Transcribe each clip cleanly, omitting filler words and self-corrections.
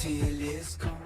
till it's gone.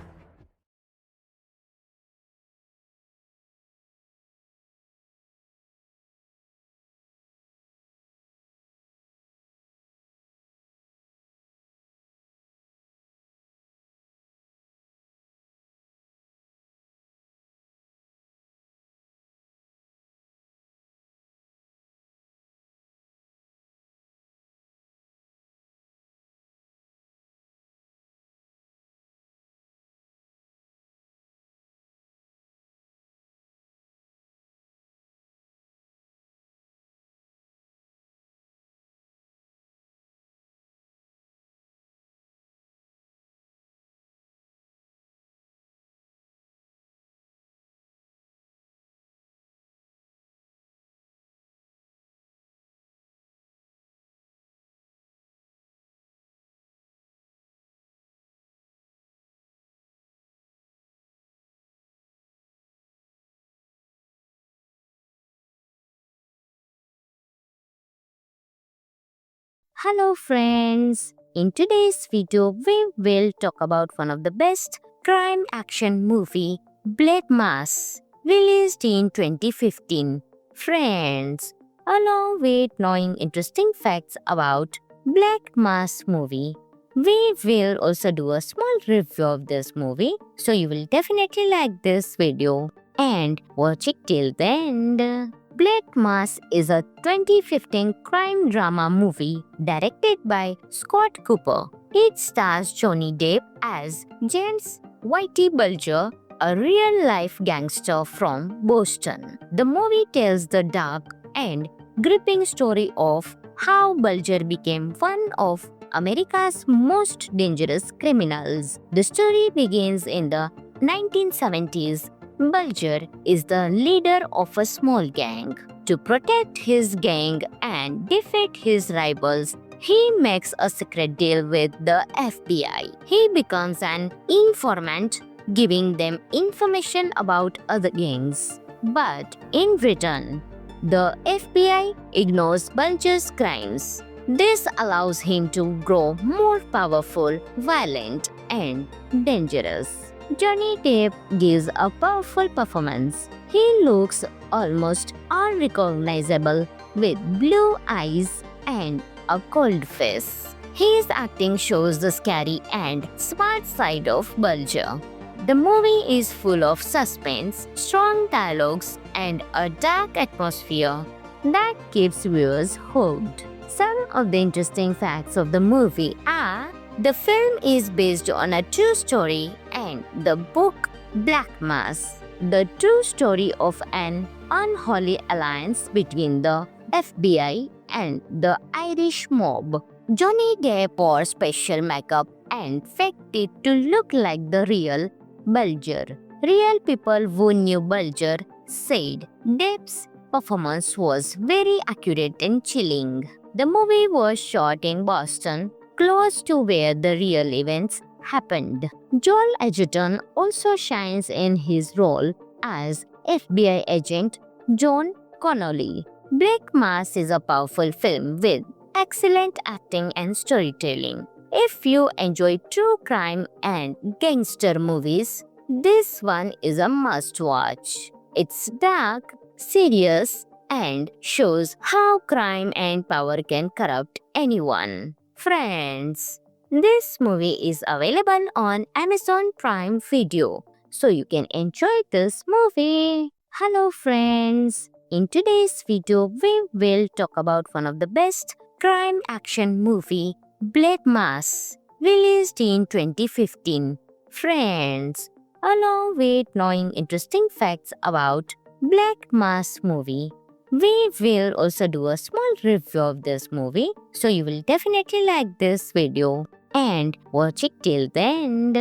Hello friends! In today's video, we will talk about one of the best crime action movie, Black Mass, released in 2015. Friends, along with knowing interesting facts about Black Mass movie, we will also do a small review of this movie, so you will definitely like this video and watch it till the end. Black Mass is a 2015 crime drama movie directed by Scott Cooper. It stars Johnny Depp as James Whitey Bulger, a real-life gangster from Boston. The movie tells the dark and gripping story of how Bulger became one of America's most dangerous criminals. The story begins in the 1970s. Bulger is the leader of a small gang. To protect his gang and defeat his rivals, he makes a secret deal with the FBI. He becomes an informant, giving them information about other gangs. But in return, the FBI ignores Bulger's crimes. This allows him to grow more powerful, violent, and dangerous. Johnny Depp gives a powerful performance. He looks almost unrecognizable with blue eyes and a cold face. His acting shows the scary and smart side of Bulger. The movie is full of suspense, strong dialogues, and a dark atmosphere that keeps viewers hooked. Some of the interesting facts of the movie are: the film is based on a true story and the book Black Mass, the true story of an unholy alliance between the FBI and the Irish mob. Johnny Depp wore special makeup and faked it to look like the real Bulger. Real people who knew Bulger said Depp's performance was very accurate and chilling. The movie was shot in Boston, close to where the real events happened. Joel Edgerton also shines in his role as FBI agent John Connolly. Black Mass is a powerful film with excellent acting and storytelling. If you enjoy true crime and gangster movies, this one is a must watch. It's dark, serious, and shows how crime and power can corrupt anyone. Friends, this movie is available on Amazon Prime Video, so you can enjoy this movie. Hello friends, in today's video we will talk about one of the best crime action movie, Black Mass, released in 2015. Friends, along with knowing interesting facts about Black Mass movie, we will also do a small review of this movie, so you will definitely like this video and watch it till the end.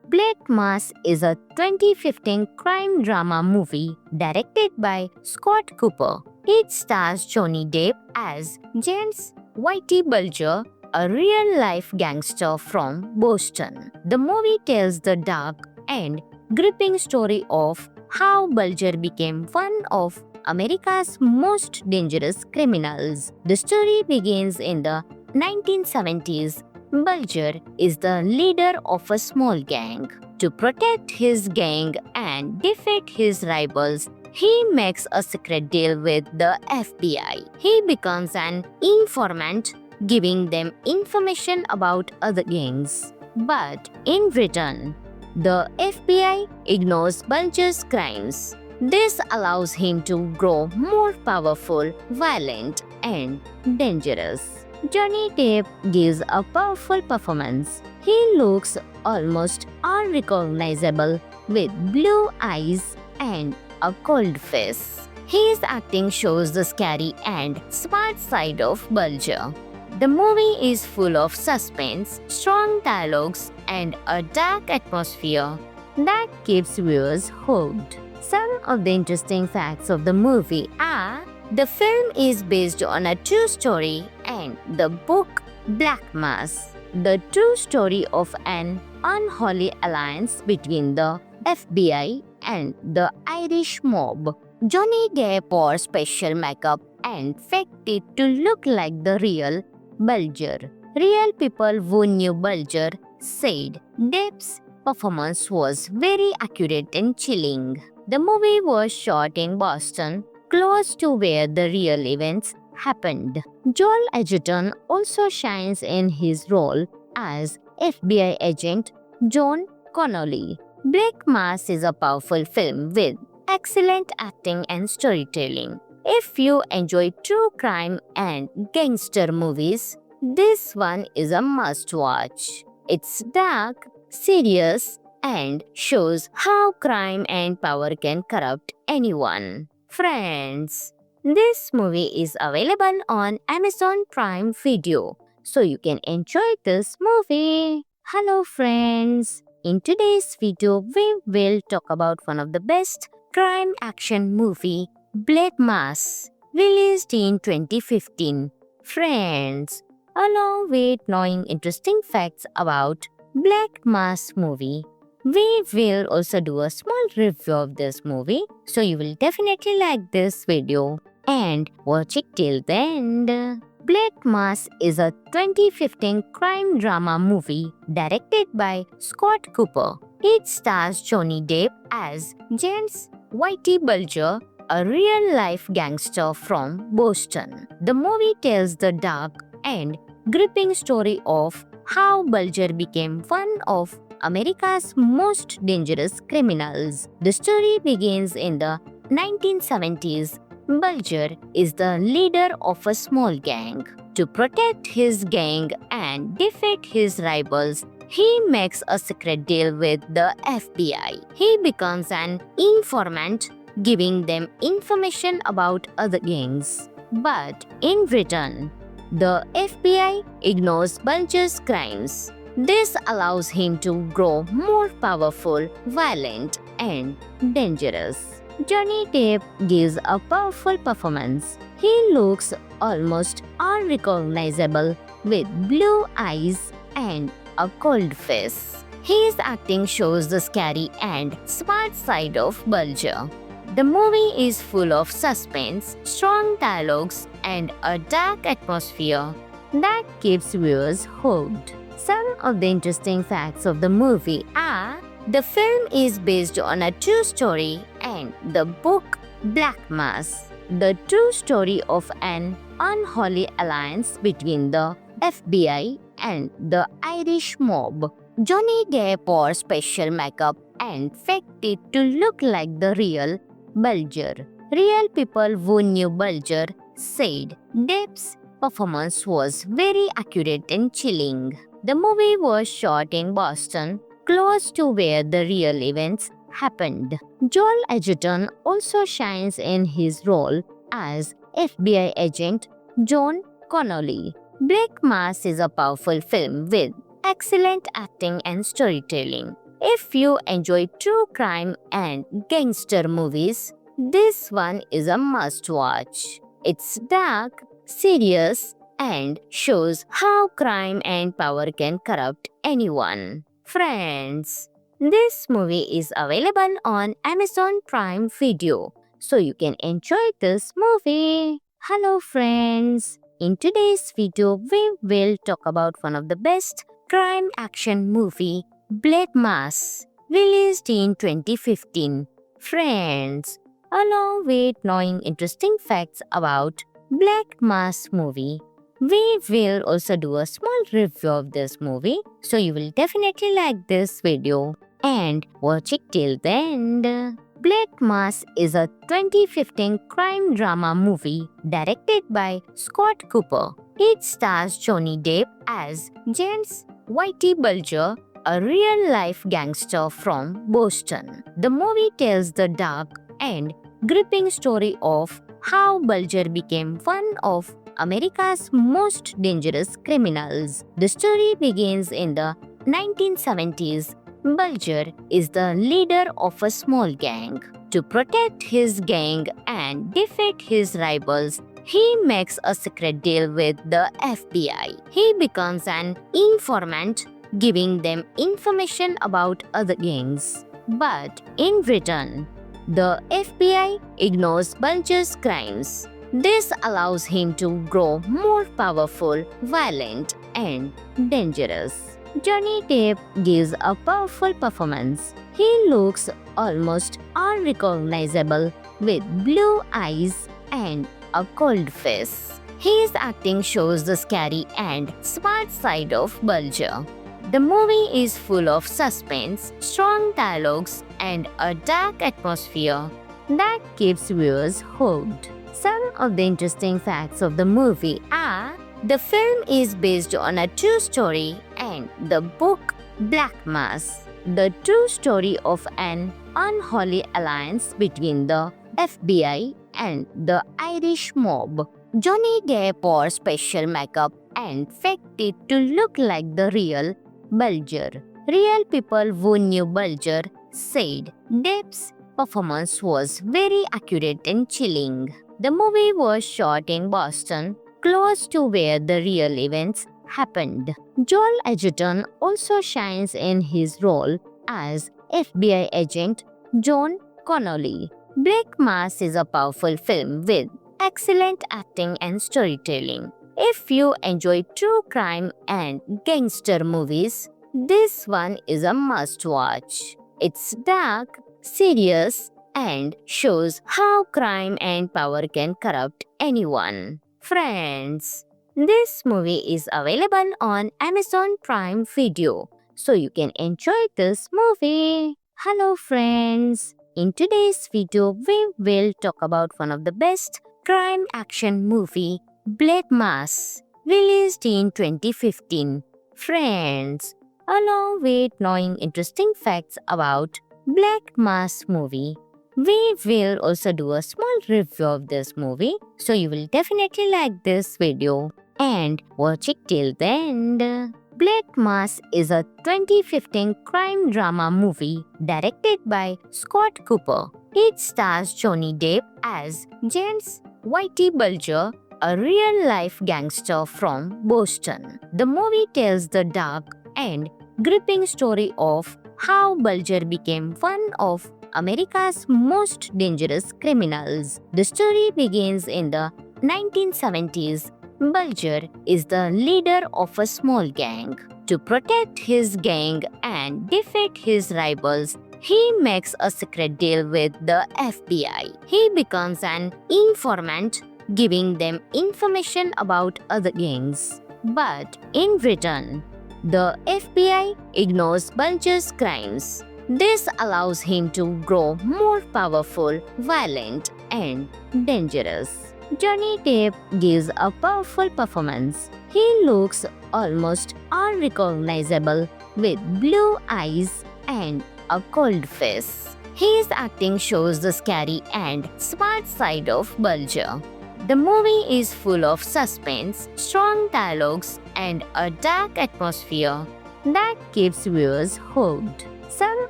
Black Mass is a 2015 crime drama movie directed by Scott Cooper. It stars Johnny Depp as James Whitey Bulger, a real-life gangster from Boston. The movie tells the dark and gripping story of how Bulger became one of America's most dangerous criminals. The story begins in the 1970s. Bulger is the leader of a small gang. To protect his gang and defeat his rivals, he makes a secret deal with the FBI. He becomes an informant, giving them information about other gangs. But in return, the FBI ignores Bulger's crimes. This allows him to grow more powerful, violent, and dangerous. Johnny Depp gives a powerful performance. He looks almost unrecognizable with blue eyes and a cold face. His acting shows the scary and smart side of Bulger. The movie is full of suspense, strong dialogues, and a dark atmosphere that keeps viewers hooked. Some of the interesting facts of the movie are: the film is based on a true story and the book Black Mass, the true story of an unholy alliance between the FBI and the Irish mob. Johnny Depp wore special makeup and faked it to look like the real Bulger. Real people who knew Bulger said Depp's performance was very accurate and chilling. The movie was shot in Boston, close to where the real events happened. Joel Edgerton also shines in his role as FBI agent John Connolly. Black Mass is a powerful film with excellent acting and storytelling. If you enjoy true crime and gangster movies, this one is a must-watch. It's dark, serious, and shows how crime and power can corrupt anyone. Friends, this movie is available on Amazon Prime Video, so you can enjoy this movie. Hello friends, in today's video we will talk about one of the best crime action movie, Black Mass, released in 2015. Friends, along with knowing interesting facts about Black Mass movie, we will also do a small review of this movie, so you will definitely like this video and watch it till the end. Black Mass is a 2015 crime drama movie directed by Scott Cooper. It stars Johnny Depp as James Whitey Bulger, a real-life gangster from Boston. The movie tells the dark and gripping story of how Bulger became one of America's most dangerous criminals. The story begins in the 1970s. Bulger is the leader of a small gang. To protect his gang and defeat his rivals, he makes a secret deal with the FBI. He becomes an informant, giving them information about other gangs. But in return, the FBI ignores Bulger's crimes. This allows him to grow more powerful, violent, and dangerous. Johnny Depp gives a powerful performance. He looks almost unrecognizable with blue eyes and a cold face. His acting shows the scary and smart side of Bulger. The movie is full of suspense, strong dialogues, and a dark atmosphere that keeps viewers hooked. Some of the interesting facts of the movie are: the film is based on a true story and the book Black Mass, the true story of an unholy alliance between the FBI and the Irish mob. Johnny Depp wore special makeup and faked it to look like the real Bulger. Real people who knew Bulger said Depp's performance was very accurate and chilling. The movie was shot in Boston, close to where the real events happened. Joel Edgerton also shines in his role as FBI agent John Connolly. Black Mass is a powerful film with excellent acting and storytelling. If you enjoy true crime and gangster movies, this one is a must-watch. It's dark, serious, and shows how crime and power can corrupt anyone. Friends, this movie is available on Amazon Prime Video, so you can enjoy this movie. Hello friends, In today's video, we will talk about one of the best crime action movie, Blood Mass, released in 2015. Friends, along with knowing interesting facts about Black Mass movie, we will also do a small review of this movie, so you will definitely like this video and watch it till the end. Black Mass is a 2015 crime drama movie directed by Scott Cooper. It stars Johnny Depp as James Whitey Bulger, a real-life gangster from Boston. The movie tells the dark and gripping story of how Bulger became one of America's most dangerous criminals. The story begins in the 1970s. Bulger is the leader of a small gang. To protect his gang and defeat his rivals, he makes a secret deal with the FBI. He becomes an informant, giving them information about other gangs. But in return, the FBI ignores Bulger's crimes. This allows him to grow more powerful, violent, and dangerous. Johnny Depp gives a powerful performance. He looks almost unrecognizable with blue eyes and a cold face. His acting shows the scary and smart side of Bulger. The movie is full of suspense, strong dialogues, and a dark atmosphere that keeps viewers hooked. Some of the interesting facts of the movie are: the film is based on a true story and the book Black Mass, the true story of an unholy alliance between the FBI and the Irish mob. Johnny Depp wore special makeup and faked it to look like the real Bulger. Real people who knew Bulger said Depp's performance was very accurate and chilling. The movie was shot in Boston, close to where the real events happened. Joel Edgerton also shines in his role as FBI agent John Connolly. Black Mass is a powerful film with excellent acting and storytelling. If you enjoy true crime and gangster movies, this one is a must-watch. It's dark, serious, and shows how crime and power can corrupt anyone. Friends, this movie is available on Amazon Prime Video, so you can enjoy this movie. Hello friends, in today's video we will talk about one of the best crime action movie, Blood Mass, released in 2015. Friends, along with knowing interesting facts about Black Mass movie, we will also do a small review of this movie, so you will definitely like this video and watch it till the end. Black Mass is a 2015 crime drama movie directed by Scott Cooper. It stars Johnny Depp as James Whitey Bulger, a real-life gangster from Boston. The movie tells the dark and gripping story of how Bulger became one of America's most dangerous criminals. The story begins in the 1970s. Bulger is the leader of a small gang. To protect his gang and defeat his rivals, he makes a secret deal with the FBI. He becomes an informant, giving them information about other gangs. But in return, the FBI ignores Bulger's crimes. This allows him to grow more powerful, violent, and dangerous. Johnny Depp gives a powerful performance. He looks almost unrecognizable with blue eyes and a cold face. His acting shows the scary and smart side of Bulger. The movie is full of suspense, strong dialogues, and a dark atmosphere that keeps viewers hooked. Some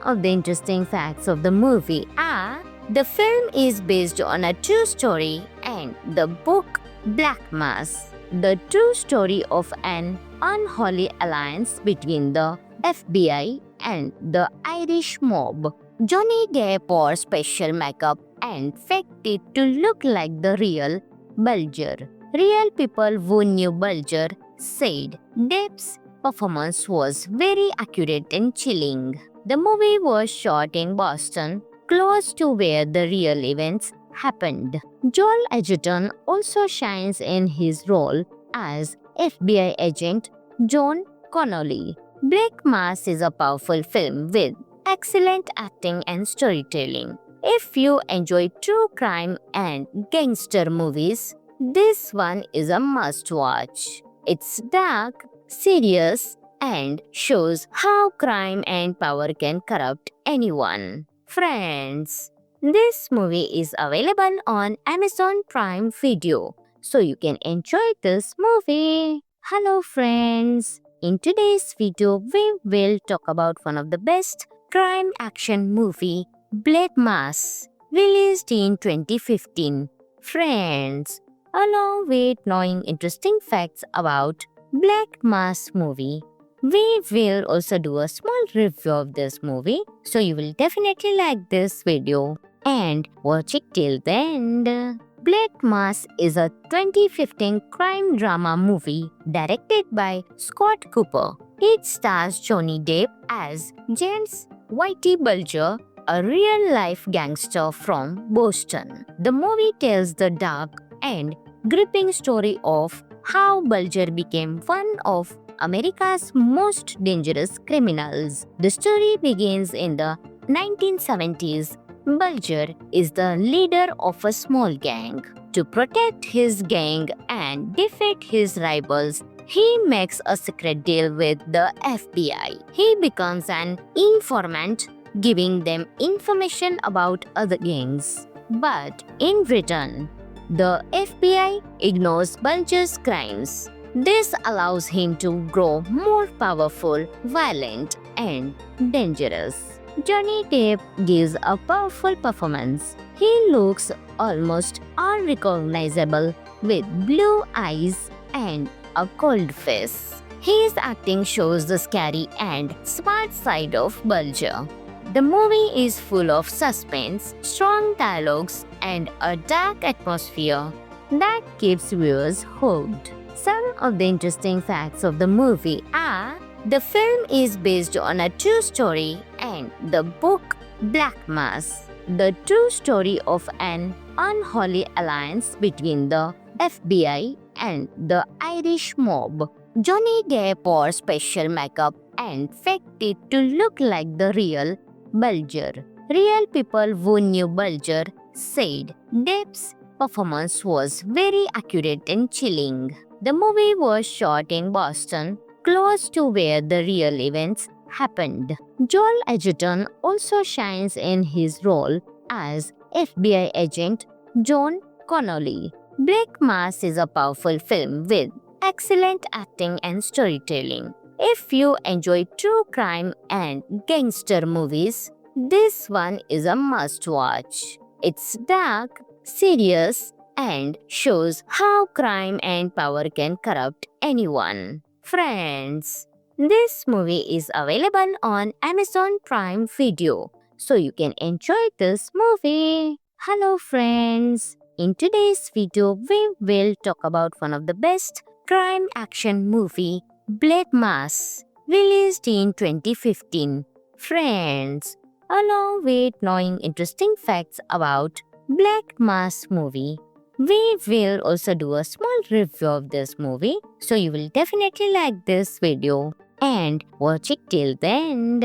of the interesting facts of the movie are: the film is based on a true story and the book Black Mass, the true story of an unholy alliance between the FBI and the Irish mob. Johnny Depp wore special makeup and faked it to look like the real Bulger. Real people who knew Bulger said Depp's performance was very accurate and chilling. The movie was shot in Boston, close to where the real events happened. Joel Edgerton also shines in his role as FBI agent John Connolly. Black Mass is a powerful film with excellent acting and storytelling. If you enjoy true crime and gangster movies, this one is a must watch. It's dark, serious, and shows how crime and power can corrupt anyone. Friends, this movie is available on Amazon Prime Video, so you can enjoy this movie. Hello friends, in today's video we will talk about one of the best crime action movie, Black Mass, released in 2015. Friends, along with knowing interesting facts about Black Mass movie, we will also do a small review of this movie, so you will definitely like this video and watch it till the end. Black Mass is a 2015 crime drama movie directed by Scott Cooper. It stars Johnny Depp as James Whitey Bulger, a real-life gangster from Boston. The movie tells the dark and gripping story of how Bulger became one of America's most dangerous criminals. The story begins in the 1970s. Bulger is the leader of a small gang. To protect his gang and defeat his rivals, he makes a secret deal with the FBI. He becomes an informant, giving them information about other gangs. But in return, the FBI ignores Bulger's crimes. This allows him to grow more powerful, violent, and dangerous. Johnny Depp gives a powerful performance. He looks almost unrecognizable with blue eyes and a cold face. His acting shows the scary and smart side of Bulger. The movie is full of suspense, strong dialogues, and a dark atmosphere that keeps viewers hooked. Some of the interesting facts of the movie are: the film is based on a true story and the book Black Mass, the true story of an unholy alliance between the FBI and the Irish mob. Johnny Depp wore special makeup and faked it to look like the real Bulger. Real people who knew Bulger said Depp's performance was very accurate and chilling. The movie was shot in Boston, close to where the real events happened. Joel Edgerton also shines in his role as FBI agent John Connolly. Black Mass is a powerful film with excellent acting and storytelling. If you enjoy true crime and gangster movies, this one is a must watch. It's dark, serious, and shows how crime and power can corrupt anyone. Friends, this movie is available on Amazon Prime Video, so you can enjoy this movie. Hello friends, in today's video we will talk about one of the best crime action movie, Black Mass, released in 2015. Friends, along with knowing interesting facts about Black Mass movie, we will also do a small review of this movie, so you will definitely like this video and watch it till the end.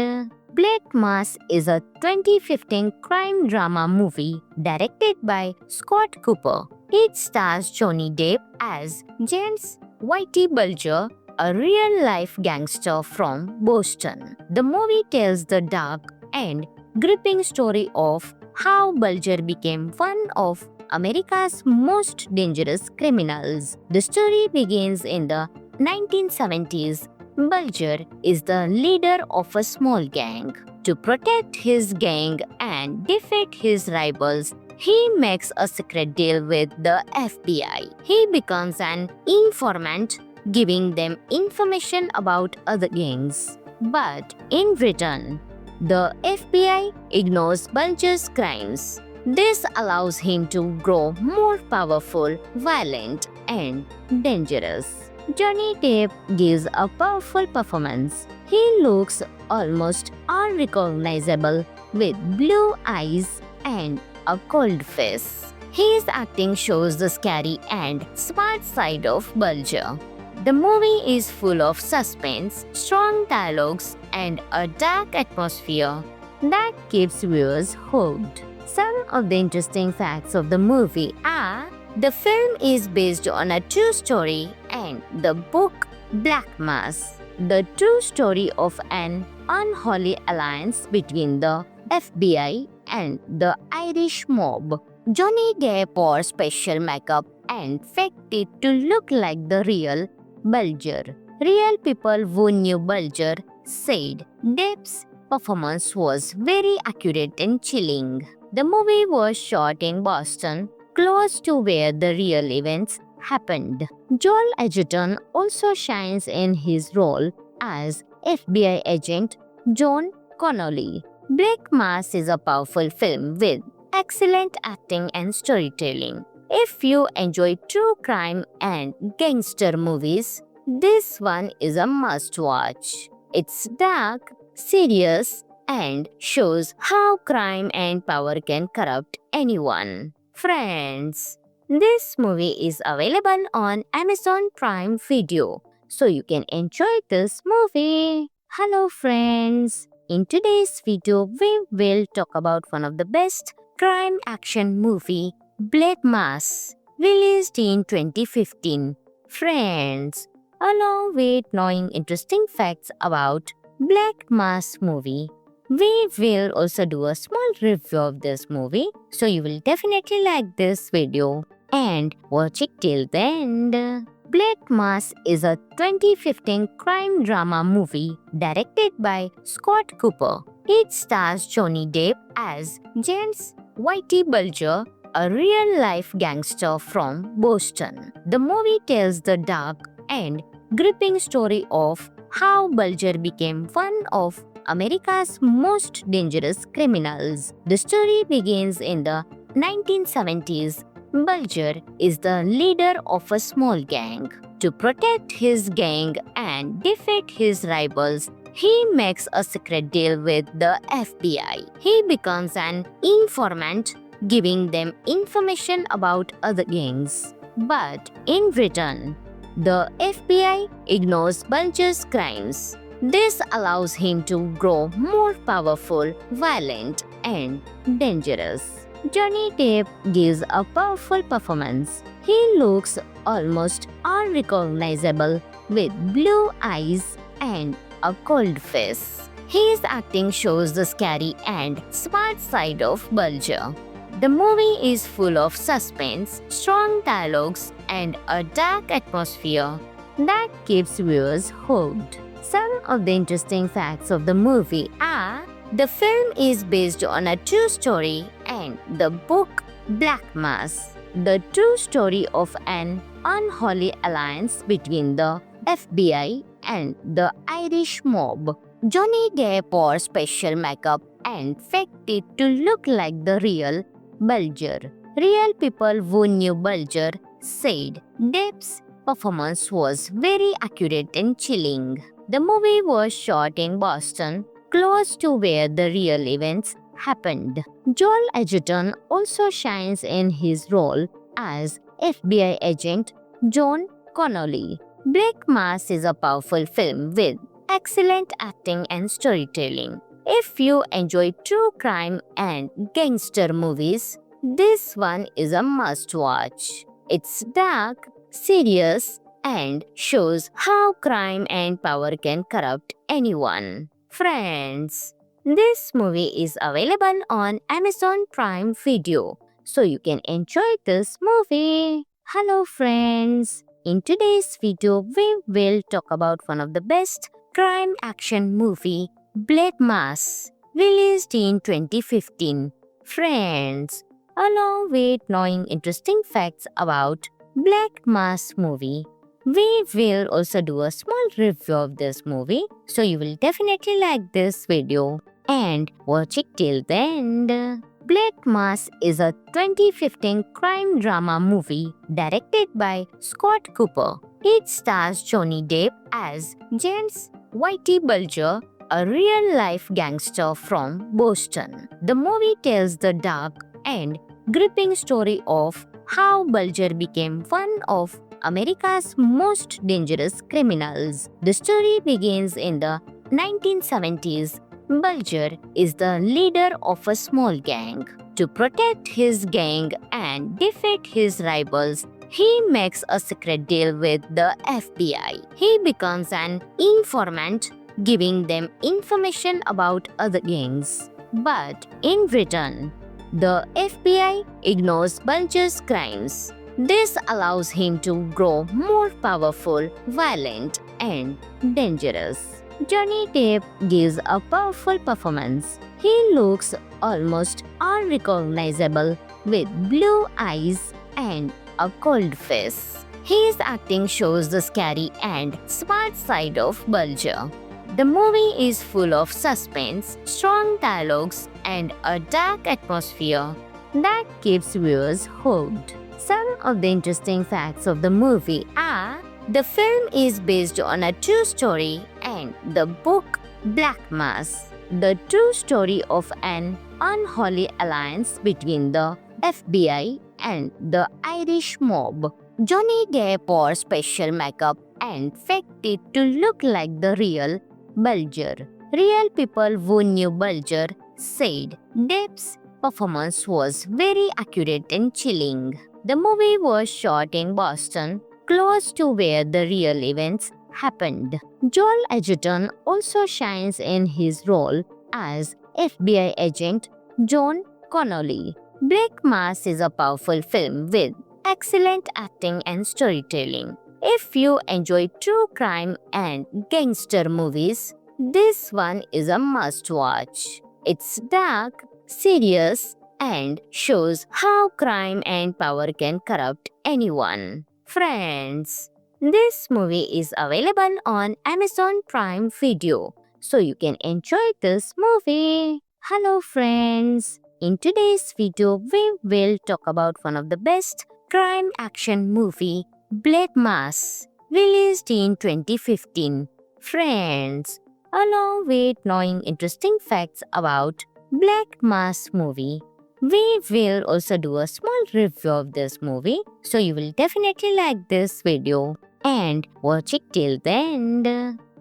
Black Mass is a 2015 crime drama movie directed by Scott Cooper. It stars Johnny Depp as James Whitey Bulger, a real-life gangster from Boston. The movie tells the dark and gripping story of how Bulger became one of America's most dangerous criminals. The story begins in the 1970s. Bulger is the leader of a small gang. To protect his gang and defeat his rivals, he makes a secret deal with the FBI. He becomes an informant, giving them information about other gangs. But in return, the FBI ignores Bulger's crimes. This allows him to grow more powerful, violent, and dangerous. Johnny Depp gives a powerful performance. He looks almost unrecognizable with blue eyes and a cold face. His acting shows the scary and smart side of Bulger. The movie is full of suspense, strong dialogues, and a dark atmosphere that keeps viewers hooked. Some of the interesting facts of the movie are: the film is based on a true story and the book Black Mass, the true story of an unholy alliance between the FBI and the Irish mob. Johnny Depp wore special makeup and faked it to look like the real Bulger. Real people who knew Bulger said Depp's performance was very accurate and chilling. The movie was shot in Boston, close to where the real events happened. Joel Edgerton also shines in his role as FBI agent John Connolly. Black Mass is a powerful film with excellent acting and storytelling. If you enjoy true crime and gangster movies, this one is a must-watch. It's dark, serious, and shows how crime and power can corrupt anyone. Friends, this movie is available on Amazon Prime Video, so you can enjoy this movie. Hello friends, in today's video we will talk about one of the best crime action movie, Black Mass, released in 2015. Friends, along with knowing interesting facts about Black Mass movie, we will also do a small review of this movie, so you will definitely like this video and watch it till the end. Black Mass is a 2015 crime drama movie directed by Scott Cooper. It stars Johnny Depp as James Whitey Bulger, a real-life gangster from Boston. The movie tells the dark and gripping story of how Bulger became one of America's most dangerous criminals. The story begins in the 1970s. Bulger is the leader of a small gang. To protect his gang and defeat his rivals, he makes a secret deal with the FBI. He becomes an informant, giving them information about other gangs. But in return, the FBI ignores Bulger's crimes. This allows him to grow more powerful, violent, and dangerous. Johnny Depp gives a powerful performance. He looks almost unrecognizable with blue eyes and a cold face. His acting shows the scary and smart side of Bulger. The movie is full of suspense, strong dialogues, and a dark atmosphere that keeps viewers hooked. Some of the interesting facts of the movie are: the film is based on a true story and the book Black Mass, the true story of an unholy alliance between the FBI and the Irish mob. Johnny Depp wore special makeup and faked it to look like the real Bulger. Real people who knew Bulger said Depp's performance was very accurate and chilling. The movie was shot in Boston, close to where the real events happened. Joel Edgerton also shines in his role as FBI agent John Connolly. Black Mass is a powerful film with excellent acting and storytelling. If you enjoy true crime and gangster movies, this one is a must-watch. It's dark, serious, and shows how crime and power can corrupt anyone. Friends, this movie is available on Amazon Prime Video, so you can enjoy this movie. Hello friends, in today's video we will talk about one of the best crime action movie, Black Mass, released in 2015. Friends, along with knowing interesting facts about Black Mass movie, we will also do a small review of this movie, so you will definitely like this video and watch it till the end. Black Mass is a 2015 crime drama movie directed by Scott Cooper. It stars Johnny Depp as James Whitey Bulger, a real-life gangster from Boston. The movie tells the dark and gripping story of how Bulger became one of America's most dangerous criminals. The story begins in the 1970s. Bulger is the leader of a small gang. To protect his gang and defeat his rivals, he makes a secret deal with the FBI. He becomes an informant, giving them information about other gangs. But in return, the FBI ignores Bulger's crimes. This allows him to grow more powerful, violent, and dangerous. Johnny Depp gives a powerful performance. He looks almost unrecognizable with blue eyes and a cold face. His acting shows the scary and smart side of Bulger. The movie is full of suspense, strong dialogues, and a dark atmosphere that keeps viewers hooked. Some of the interesting facts of the movie are: the film is based on a true story and the book Black Mass, the true story of an unholy alliance between the FBI and the Irish mob. Johnny Depp wore special makeup and faked it to look like the real Bulger. Real people who knew Bulger said Depp's performance was very accurate and chilling. The movie was shot in Boston, close to where the real events happened. Joel Edgerton also shines in his role as FBI agent John Connolly. Black Mass is a powerful film with excellent acting and storytelling. If you enjoy true crime and gangster movies, this one is a must-watch. It's dark, serious, and shows how crime and power can corrupt anyone. Friends, this movie is available on Amazon Prime Video, so you can enjoy this movie. Hello friends, in today's video we will talk about one of the best crime action movie, Black Mass, released in 2015. Friends, along with knowing interesting facts about Black Mass movie, we will also do a small review of this movie, so you will definitely like this video and watch it till the end.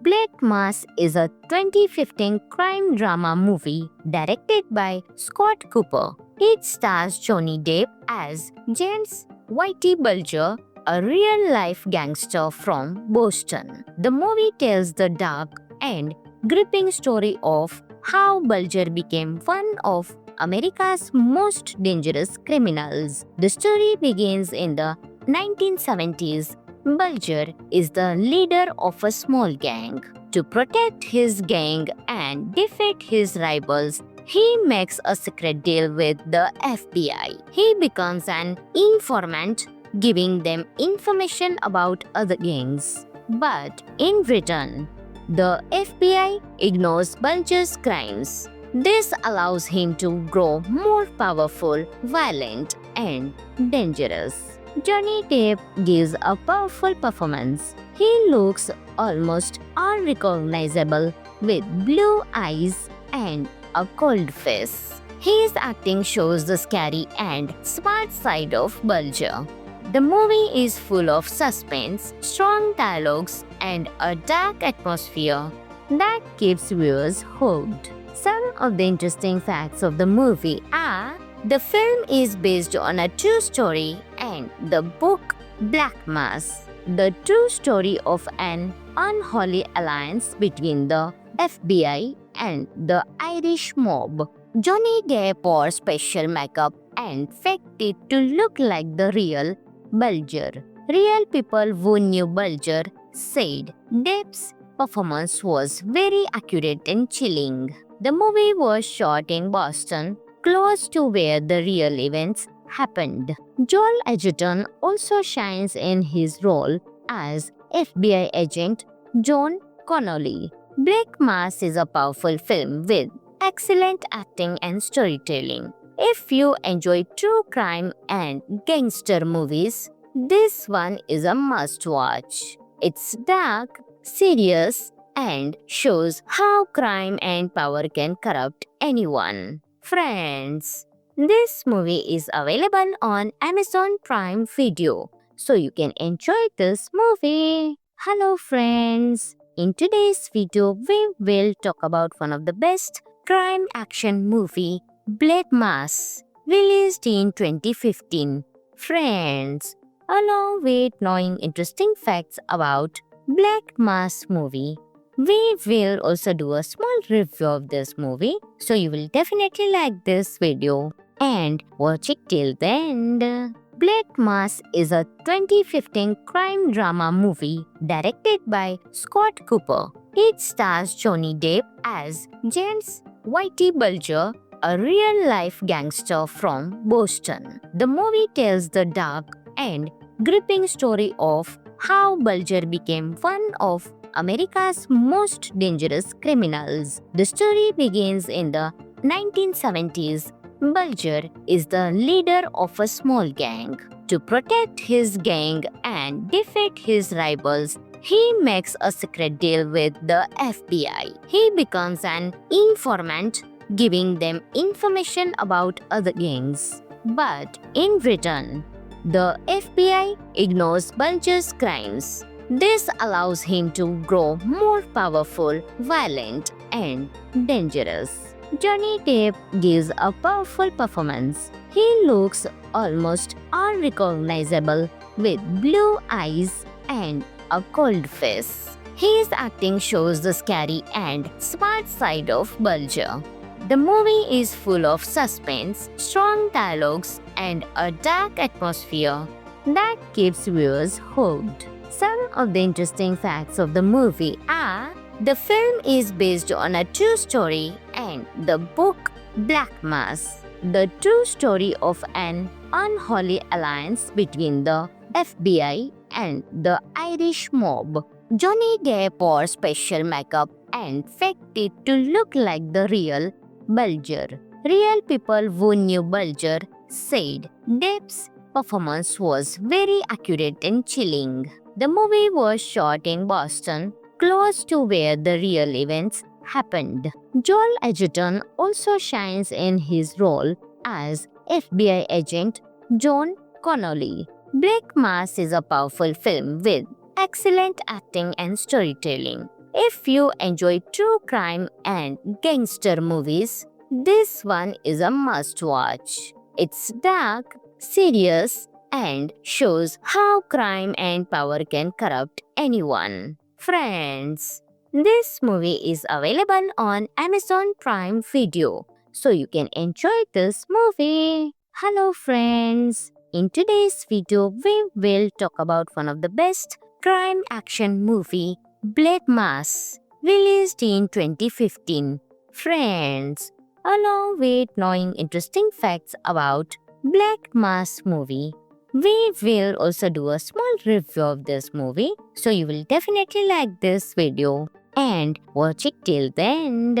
Black Mass is a 2015 crime drama movie directed by Scott Cooper. It stars Johnny Depp as James Whitey Bulger, a real-life gangster from Boston. The movie tells the dark and gripping story of how Bulger became one of America's most dangerous criminals. The story begins in the 1970s. Bulger is the leader of a small gang. To protect his gang and defeat his rivals, he makes a secret deal with the FBI. He becomes an informant, giving them information about other gangs. But in return, the FBI ignores Bulger's crimes. This allows him to grow more powerful, violent, and dangerous. Johnny Depp gives a powerful performance. He looks almost unrecognizable with blue eyes and a cold face. His acting shows the scary and smart side of Bulger. The movie is full of suspense, strong dialogues, and a dark atmosphere that keeps viewers hooked. Some of the interesting facts of the movie are: the film is based on a true story and the book Black Mass, the true story of an unholy alliance between the FBI and the Irish mob. Johnny Depp wore special makeup and faked it to look like the real Bulger. Real people who knew Bulger said Depp's performance was very accurate and chilling. The movie was shot in Boston, close to where the real events happened. Joel Edgerton also shines in his role as FBI agent John Connolly. Black Mass is a powerful film with excellent acting and storytelling. If you enjoy true crime and gangster movies, this one is a must watch. It's dark, serious, and shows how crime and power can corrupt anyone. Friends, this movie is available on Amazon Prime Video, so you can enjoy this movie. Hello friends, in today's video we will talk about one of the best crime action movie, Black Mass, released in 2015. Friends, along with knowing interesting facts about Black Mass movie, we will also do a small review of this movie, so you will definitely like this video and watch it till the end. Black Mass is a 2015 crime drama movie directed by Scott Cooper. It stars Johnny Depp as James Whitey Bulger, a real-life gangster from Boston. The movie tells the dark and gripping story of how Bulger became one of America's most dangerous criminals. The story begins in the 1970s. Bulger is the leader of a small gang. To protect his gang and defeat his rivals, he makes a secret deal with the FBI. He becomes an informant, giving them information about other gangs. But in return, the FBI ignores Bulger's crimes. This allows him to grow more powerful, violent, and dangerous. Johnny Depp gives a powerful performance. He looks almost unrecognizable with blue eyes and a cold face. His acting shows the scary and smart side of Bulger. The movie is full of suspense, strong dialogues, and a dark atmosphere that keeps viewers hooked. Some of the interesting facts of the movie are: the film is based on a true story and the book Black Mass, the true story of an unholy alliance between the FBI and the Irish mob. Johnny Depp wore special makeup and faked it to look like the real Bulger. Real people who knew Bulger said Depp's performance was very accurate and chilling. The movie was shot in Boston, close to where the real events happened. Joel Edgerton also shines in his role as FBI agent John Connolly. Black Mass is a powerful film with excellent acting and storytelling. If you enjoy true crime and gangster movies, this one is a must watch. It's dark, serious, and shows how crime and power can corrupt anyone. Friends, this movie is available on Amazon Prime Video, so you can enjoy this movie. Hello friends, in today's video we will talk about one of the best crime action movie, Black Mass, released in 2015. Friends, along with knowing interesting facts about Black Mass movie, we will also do a small review of this movie, so you will definitely like this video and watch it till the end.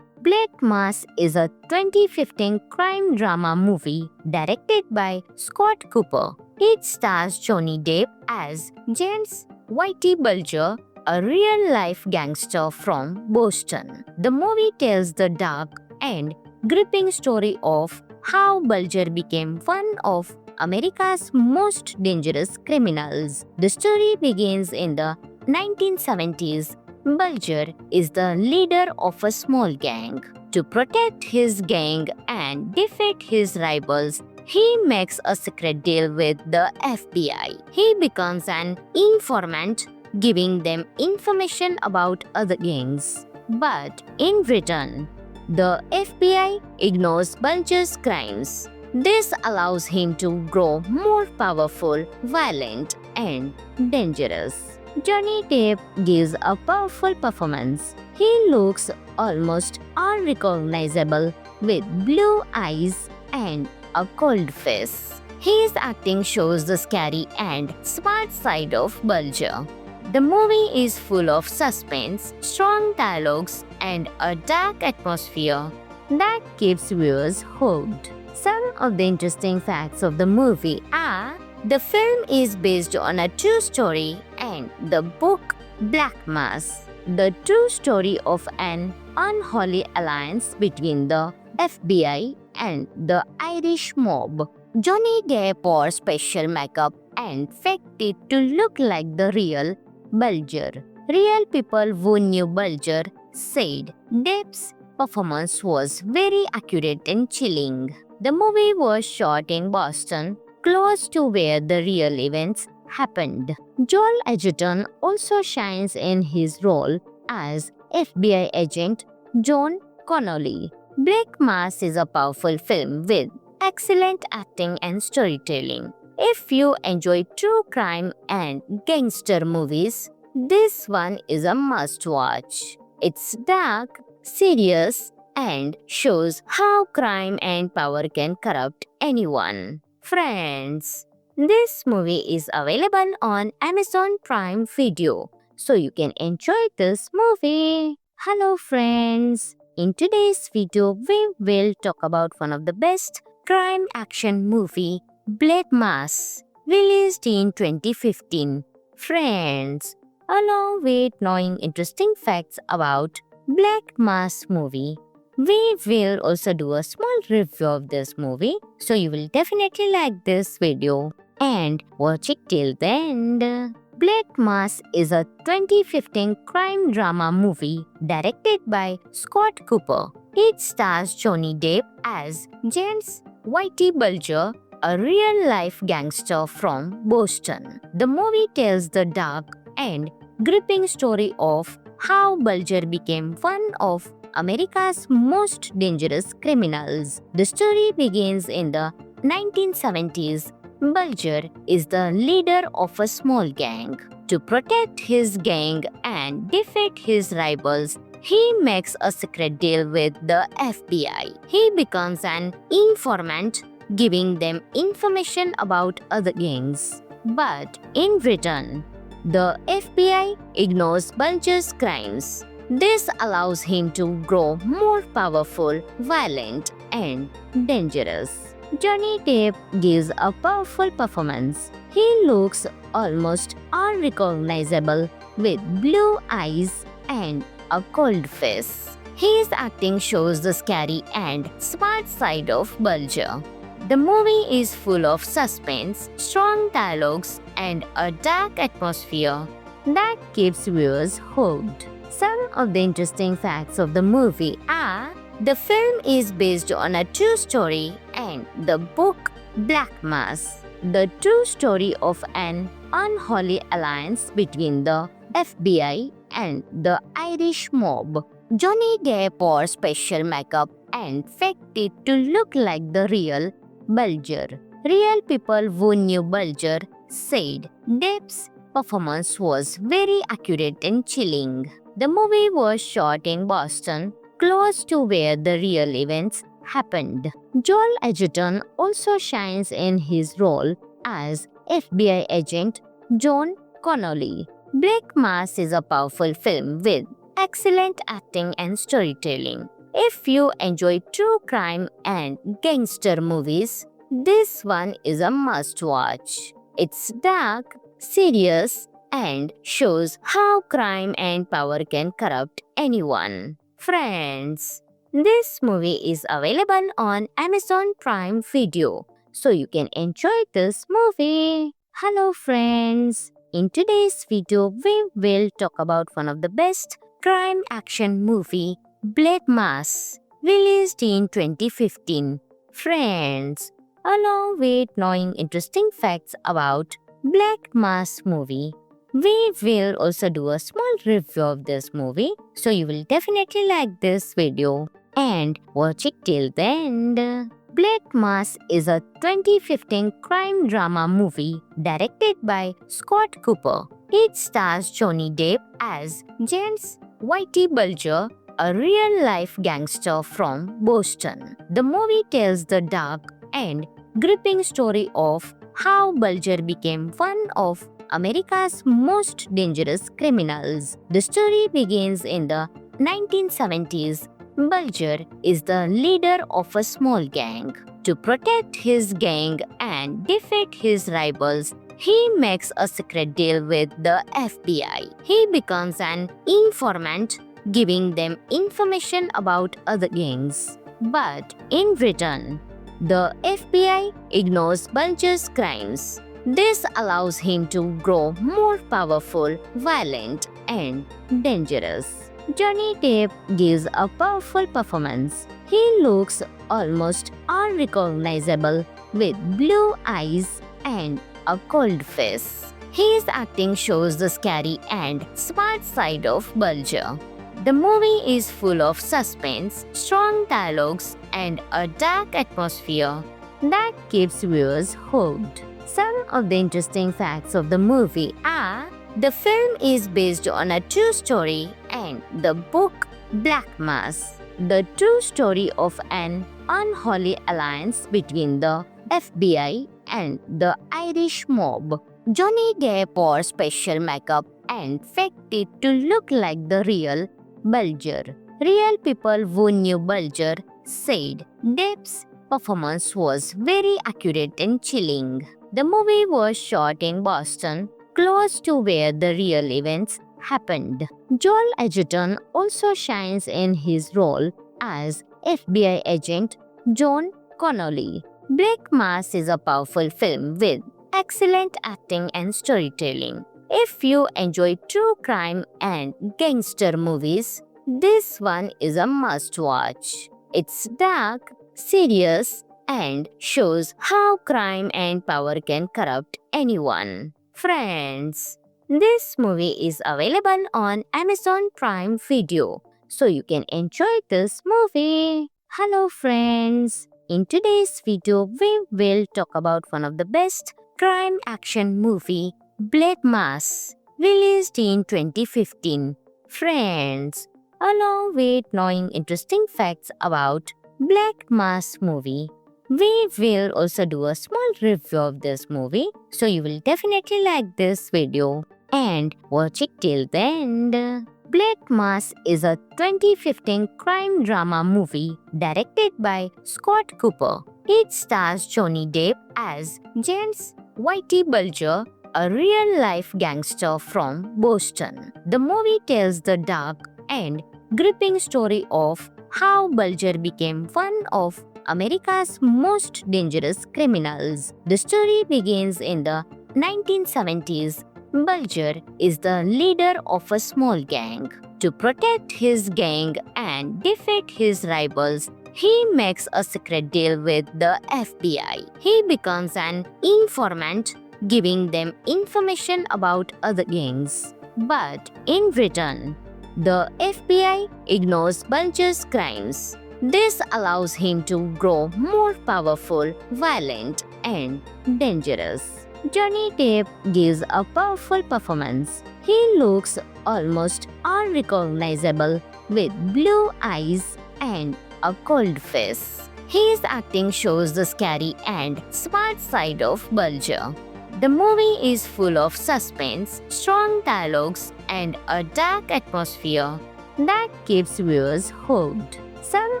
Black Mass is a 2015 crime drama movie directed by Scott Cooper. It stars Johnny Depp as James Whitey Bulger, a real-life gangster from Boston. The movie tells the dark and gripping story of how Bulger became one of America's most dangerous criminals. The story begins in the 1970s. Bulger is the leader of a small gang. To protect his gang and defeat his rivals, he makes a secret deal with the FBI. He becomes an informant, giving them information about other gangs. But in return, the FBI ignores Bulger's crimes. This allows him to grow more powerful, violent, and dangerous. Johnny Depp gives a powerful performance. He looks almost unrecognizable with blue eyes and a cold face. His acting shows the scary and smart side of Bulger. The movie is full of suspense, strong dialogues, and a dark atmosphere that keeps viewers hooked. Some of the interesting facts of the movie are the film is based on a true story and the book Black Mass, the true story of an unholy alliance between the FBI and the Irish mob. Johnny Depp wore special makeup and faked it to look like the real Bulger. Real people who knew Bulger said Depp's performance was very accurate and chilling. The movie was shot in Boston, close to where the real events happened. Joel Edgerton also shines in his role as FBI agent John Connolly. Black Mass is a powerful film with excellent acting and storytelling. If you enjoy true crime and gangster movies, this one is a must watch. It's dark, serious, and shows how crime and power can corrupt anyone. Friends, this movie is available on Amazon Prime Video, so you can enjoy this movie. Hello friends, in today's video we will talk about one of the best crime action movie, Black Mass, released in 2015. Friends, along with knowing interesting facts about Black Mass movie, we will also do a small review of this movie, so you will definitely like this video and watch it till the end. Black Mass is a 2015 crime drama movie directed by Scott Cooper. It stars Johnny Depp as James Whitey Bulger, a real-life gangster from Boston. The movie tells the dark and gripping story of how Bulger became one of America's most dangerous criminals. The story begins in the 1970s. Bulger is the leader of a small gang. To protect his gang and defeat his rivals, he makes a secret deal with the FBI. He becomes an informant, giving them information about other gangs. But in return, the FBI ignores Bulger's crimes. This allows him to grow more powerful, violent, and dangerous. Johnny Depp gives a powerful performance. He looks almost unrecognizable with blue eyes and a cold face. His acting shows the scary and smart side of Bulger. The movie is full of suspense, strong dialogues, and a dark atmosphere that keeps viewers hooked. Some of the interesting facts of the movie are the film is based on a true story and the book Black Mass, the true story of an unholy alliance between the FBI and the Irish mob. Johnny Depp wore special makeup and faked it to look like the real Bulger. Real people who knew Bulger said Depp's performance was very accurate and chilling. The movie was shot in Boston, close to where the real events happened. Joel Edgerton also shines in his role as FBI agent John Connolly. Black Mass is a powerful film with excellent acting and storytelling. If you enjoy true crime and gangster movies, this one is a must watch. It's dark, serious, and shows how crime and power can corrupt anyone. Friends, this movie is available on Amazon Prime Video, so you can enjoy this movie. Hello friends, in today's video we will talk about one of the best crime action movie, Black Mass, released in 2015. Friends, along with knowing interesting facts about Black Mass movie, we will also do a small review of this movie, so you will definitely like this video and watch it till the end. Black Mass is a 2015 crime drama movie directed by Scott Cooper. It stars Johnny Depp as James Whitey Bulger, a real-life gangster from Boston. The movie tells the dark and gripping story of how Bulger became one of America's most dangerous criminals. The story begins in the 1970s. Bulger is the leader of a small gang. To protect his gang and defeat his rivals, he makes a secret deal with the FBI. He becomes an informant, giving them information about other gangs. But in return, the FBI ignores Bulger's crimes. This allows him to grow more powerful, violent, and dangerous. Johnny Depp gives a powerful performance. He looks almost unrecognizable with blue eyes and a cold face. His acting shows the scary and smart side of Bulger. The movie is full of suspense, strong dialogues, and a dark atmosphere that keeps viewers hooked. Some of the interesting facts of the movie are: the film is based on a true story and the book Black Mass, the true story of an unholy alliance between the FBI and the Irish mob. Johnny Depp wore special makeup and faked it to look like the real Bulger. Real people who knew Bulger said Depp's performance was very accurate and chilling. The movie was shot in Boston, close to where the real events happened. Joel Edgerton also shines in his role as FBI agent John Connolly. Black Mass is a powerful film with excellent acting and storytelling. If you enjoy true crime and gangster movies, this one is a must-watch. It's dark, serious, and shows how crime and power can corrupt anyone. Friends, this movie is available on Amazon Prime Video, so you can enjoy this movie. Hello friends, in today's video we will talk about one of the best crime action movie, Black Mass, released in 2015. Friends, along with knowing interesting facts about Black Mass movie, we will also do a small review of this movie, so you will definitely like this video and watch it till the end. Black Mass is a 2015 crime drama movie directed by Scott Cooper. It stars Johnny Depp as James Whitey Bulger, a real-life gangster from Boston. The movie tells the dark and gripping story of how Bulger became one of America's most dangerous criminals. The story begins in the 1970s. Bulger is the leader of a small gang. To protect his gang and defeat his rivals, he makes a secret deal with the FBI. He becomes an informant, giving them information about other gangs. But in return, the FBI ignores Bulger's crimes. This allows him to grow more powerful, violent, and dangerous. Johnny Depp gives a powerful performance. He looks almost unrecognizable with blue eyes and a cold face. His acting shows the scary and smart side of Bulger. The movie is full of suspense, strong dialogues, and a dark atmosphere that keeps viewers hooked. Some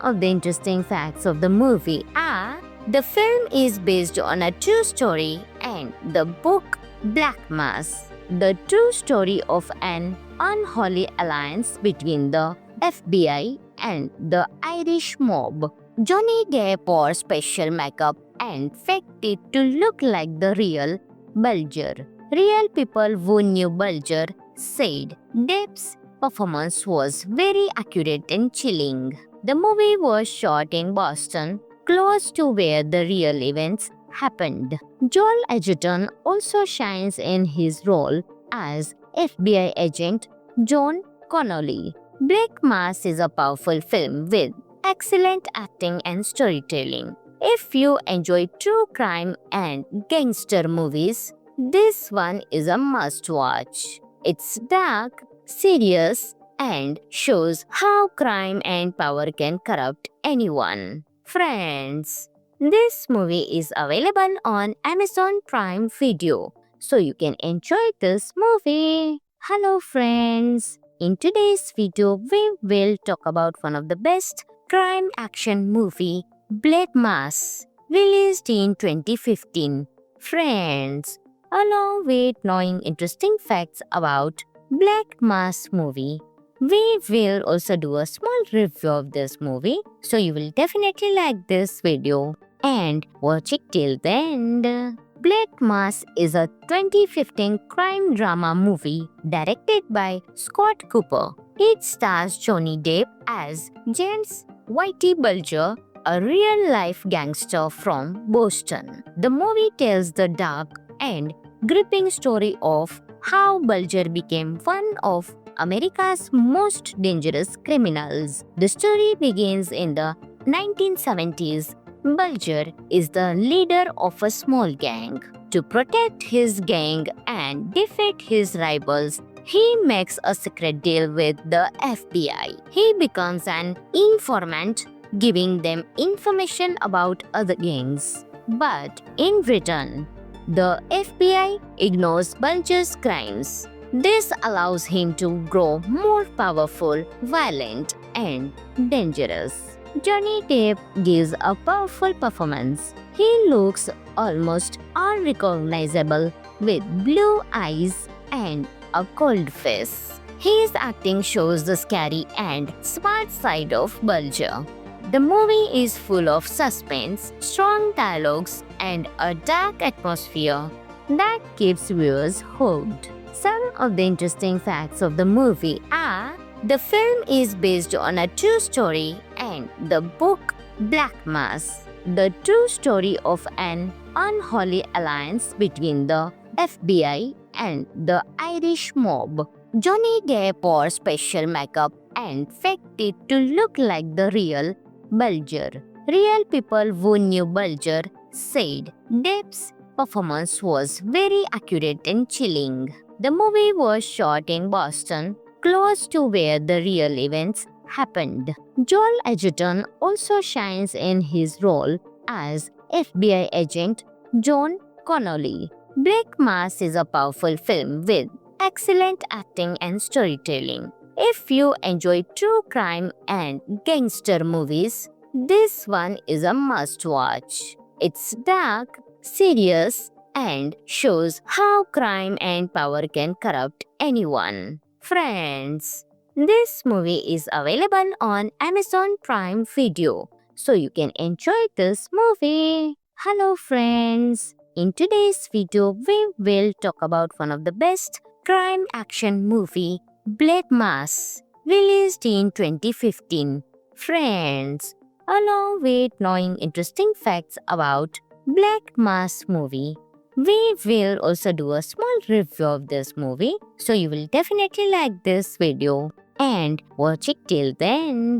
of the interesting facts of the movie are: the film is based on a true story and the book Black Mass, the true story of an unholy alliance between the FBI and the Irish mob. Johnny Depp wore special makeup and faked it to look like the real Bulger. Real people who knew Bulger said Depp's performance was very accurate and chilling. The movie was shot in Boston, close to where the real events happened. Joel Edgerton also shines in his role as FBI agent John Connolly. Black Mass is a powerful film with excellent acting and storytelling. If you enjoy true crime and gangster movies, this one is a must-watch. It's dark, serious, and shows how crime and power can corrupt anyone. Friends, this movie is available on Amazon Prime Video, so you can enjoy this movie. Hello friends, in today's video we will talk about one of the best crime action movie, Black Mass, released in 2015. Friends, along with knowing interesting facts about Black Mass movie, we will also do a small review of this movie, so you will definitely like this video and watch it till the end. Black Mass is a 2015 crime drama movie directed by Scott Cooper. It stars Johnny Depp as James Whitey Bulger, a real-life gangster from Boston. The movie tells the dark and gripping story of how Bulger became one of America's most dangerous criminals. The story begins in the 1970s. Bulger is the leader of a small gang. To protect his gang and defeat his rivals, he makes a secret deal with the FBI. He becomes an informant, giving them information about other gangs. But in return, the FBI ignores Bulger's crimes. This allows him to grow more powerful, violent, and dangerous. Johnny Depp gives a powerful performance. He looks almost unrecognizable with blue eyes and a cold face. His acting shows the scary and smart side of Bulger. The movie is full of suspense, strong dialogues, and a dark atmosphere that keeps viewers hooked. Some of the interesting facts of the movie are: the film is based on a true story and the book Black Mass, the true story of an unholy alliance between the FBI and the Irish mob. Johnny Depp wore special makeup and faked it to look like the real Bulger. Real people who knew Bulger said Depp's performance was very accurate and chilling. The movie was shot in Boston, close to where the real events happened. Joel Edgerton also shines in his role as FBI agent John Connolly. Black Mass is a powerful film with excellent acting and storytelling. If you enjoy true crime and gangster movies, this one is a must-watch. It's dark, serious, and shows how crime and power can corrupt anyone. Friends, this movie is available on Amazon Prime Video, so you can enjoy this movie. Hello friends, in today's video we will talk about one of the best crime action movie, Black Mass, released in 2015. Friends, along with knowing interesting facts about Black Mass movie, we will also do a small review of this movie, so you will definitely like this video and watch it till the end.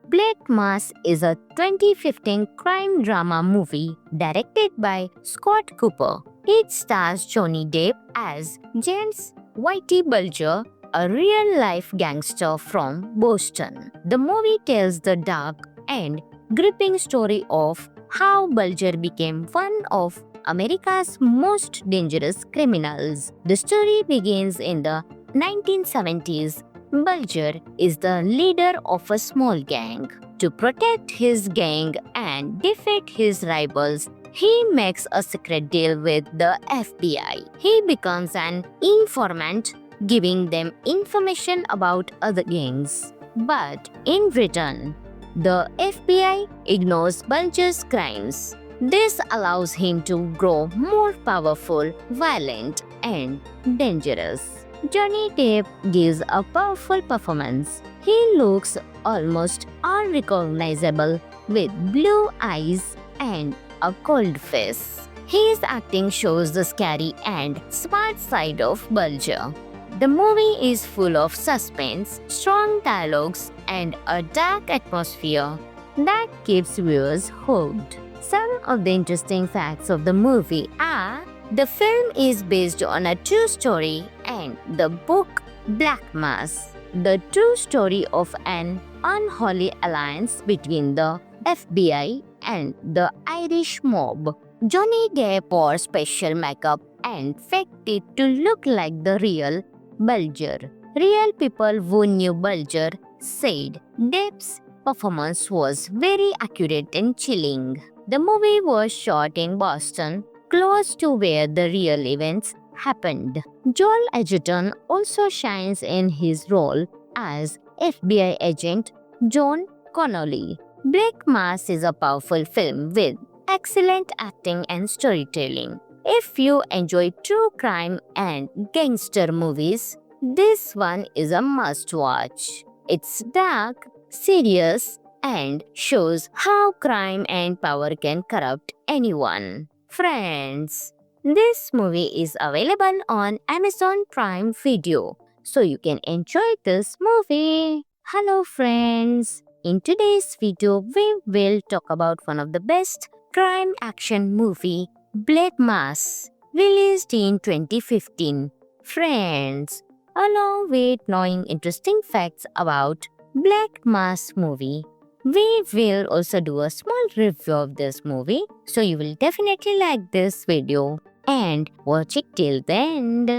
Black Mass is a 2015 crime drama movie directed by Scott Cooper. It stars Johnny Depp as James Whitey Bulger, a real-life gangster from Boston. The movie tells the dark and gripping story of how Bulger became one of America's most dangerous criminals. The story begins in the 1970s. Bulger is the leader of a small gang. To protect his gang and defeat his rivals, he makes a secret deal with the FBI. He becomes an informant, giving them information about other gangs. But in return, the FBI ignores Bulger's crimes. This allows him to grow more powerful, violent, and dangerous. Johnny Depp gives a powerful performance. He looks almost unrecognizable with blue eyes and a cold face. His acting shows the scary and smart side of Bulger. The movie is full of suspense, strong dialogues, and a dark atmosphere that keeps viewers hooked. Some of the interesting facts of the movie are: the film is based on a true story and the book Black Mass, the true story of an unholy alliance between the FBI and the Irish mob. Johnny Depp wore special makeup and faked it to look like the real Bulger. Real people who knew Bulger said Depp's performance was very accurate and chilling. The movie was shot in Boston, close to where the real events happened. Joel Edgerton also shines in his role as FBI agent John Connolly. Black Mass is a powerful film with excellent acting and storytelling. If you enjoy true crime and gangster movies, this one is a must watch. It's dark, serious, and shows how crime and power can corrupt anyone. Friends, this movie is available on Amazon Prime Video, so you can enjoy this movie. Hello friends, in today's video we will talk about one of the best crime action movie, Black Mass, released in 2015. Friends, along with knowing interesting facts about Black Mass movie, we will also do a small review of this movie, so you will definitely like this video and watch it till the end.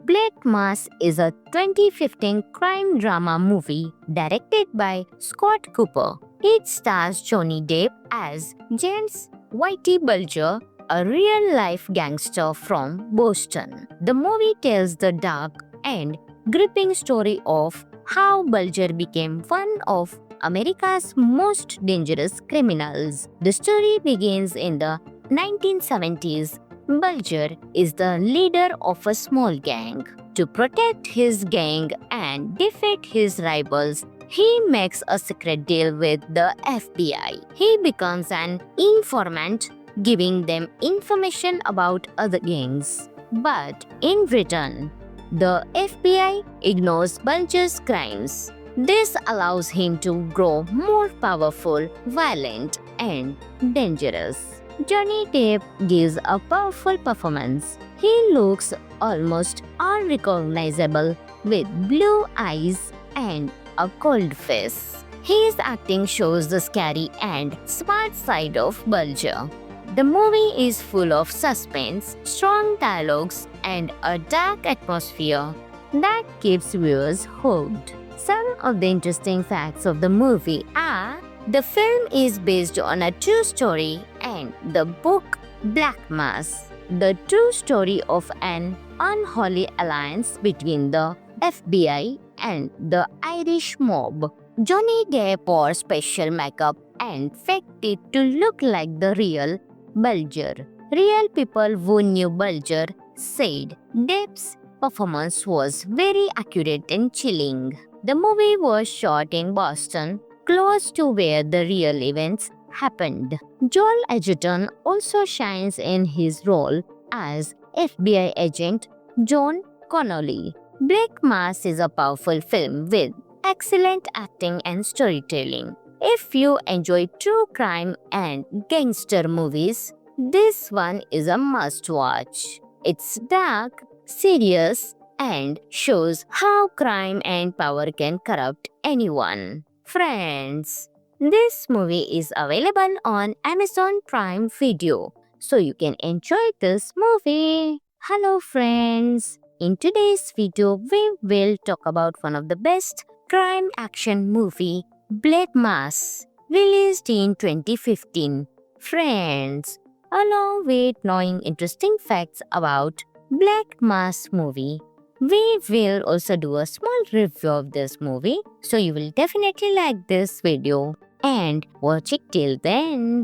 Black Mass is a 2015 crime drama movie directed by Scott Cooper. It stars Johnny Depp as James Whitey Bulger, a real-life gangster from Boston. The movie tells the dark and gripping story of how Bulger became one of America's most dangerous criminals. The story begins in the 1970s. Bulger is the leader of a small gang. To protect his gang and defeat his rivals, he makes a secret deal with the FBI. He becomes an informant, giving them information about other gangs. But in return, the FBI ignores Bulger's crimes. This allows him to grow more powerful, violent, and dangerous. Johnny Depp gives a powerful performance. He looks almost unrecognizable with blue eyes and a cold face. His acting shows the scary and smart side of Bulger. The movie is full of suspense, strong dialogues, and a dark atmosphere that keeps viewers hooked. Some of the interesting facts of the movie are: the film is based on a true story and the book Black Mass, the true story of an unholy alliance between the FBI and the Irish mob. Johnny Depp wore special makeup and faked it to look like the real Bulger. Real people who knew Bulger said Depp's performance was very accurate and chilling. The movie was shot in Boston, close to where the real events happened. Joel Edgerton also shines in his role as FBI agent John Connolly. Black Mass is a powerful film with excellent acting and storytelling. If you enjoy true crime and gangster movies, this one is a must watch. It's dark, serious, and shows how crime and power can corrupt anyone. Friends, this movie is available on Amazon Prime Video, so you can enjoy this movie. Hello friends, in today's video we will talk about one of the best crime action movie, Black Mass, released in 2015. Friends, along with knowing interesting facts about Black Mass movie, we will also do a small review of this movie, so you will definitely like this video and watch it till the end.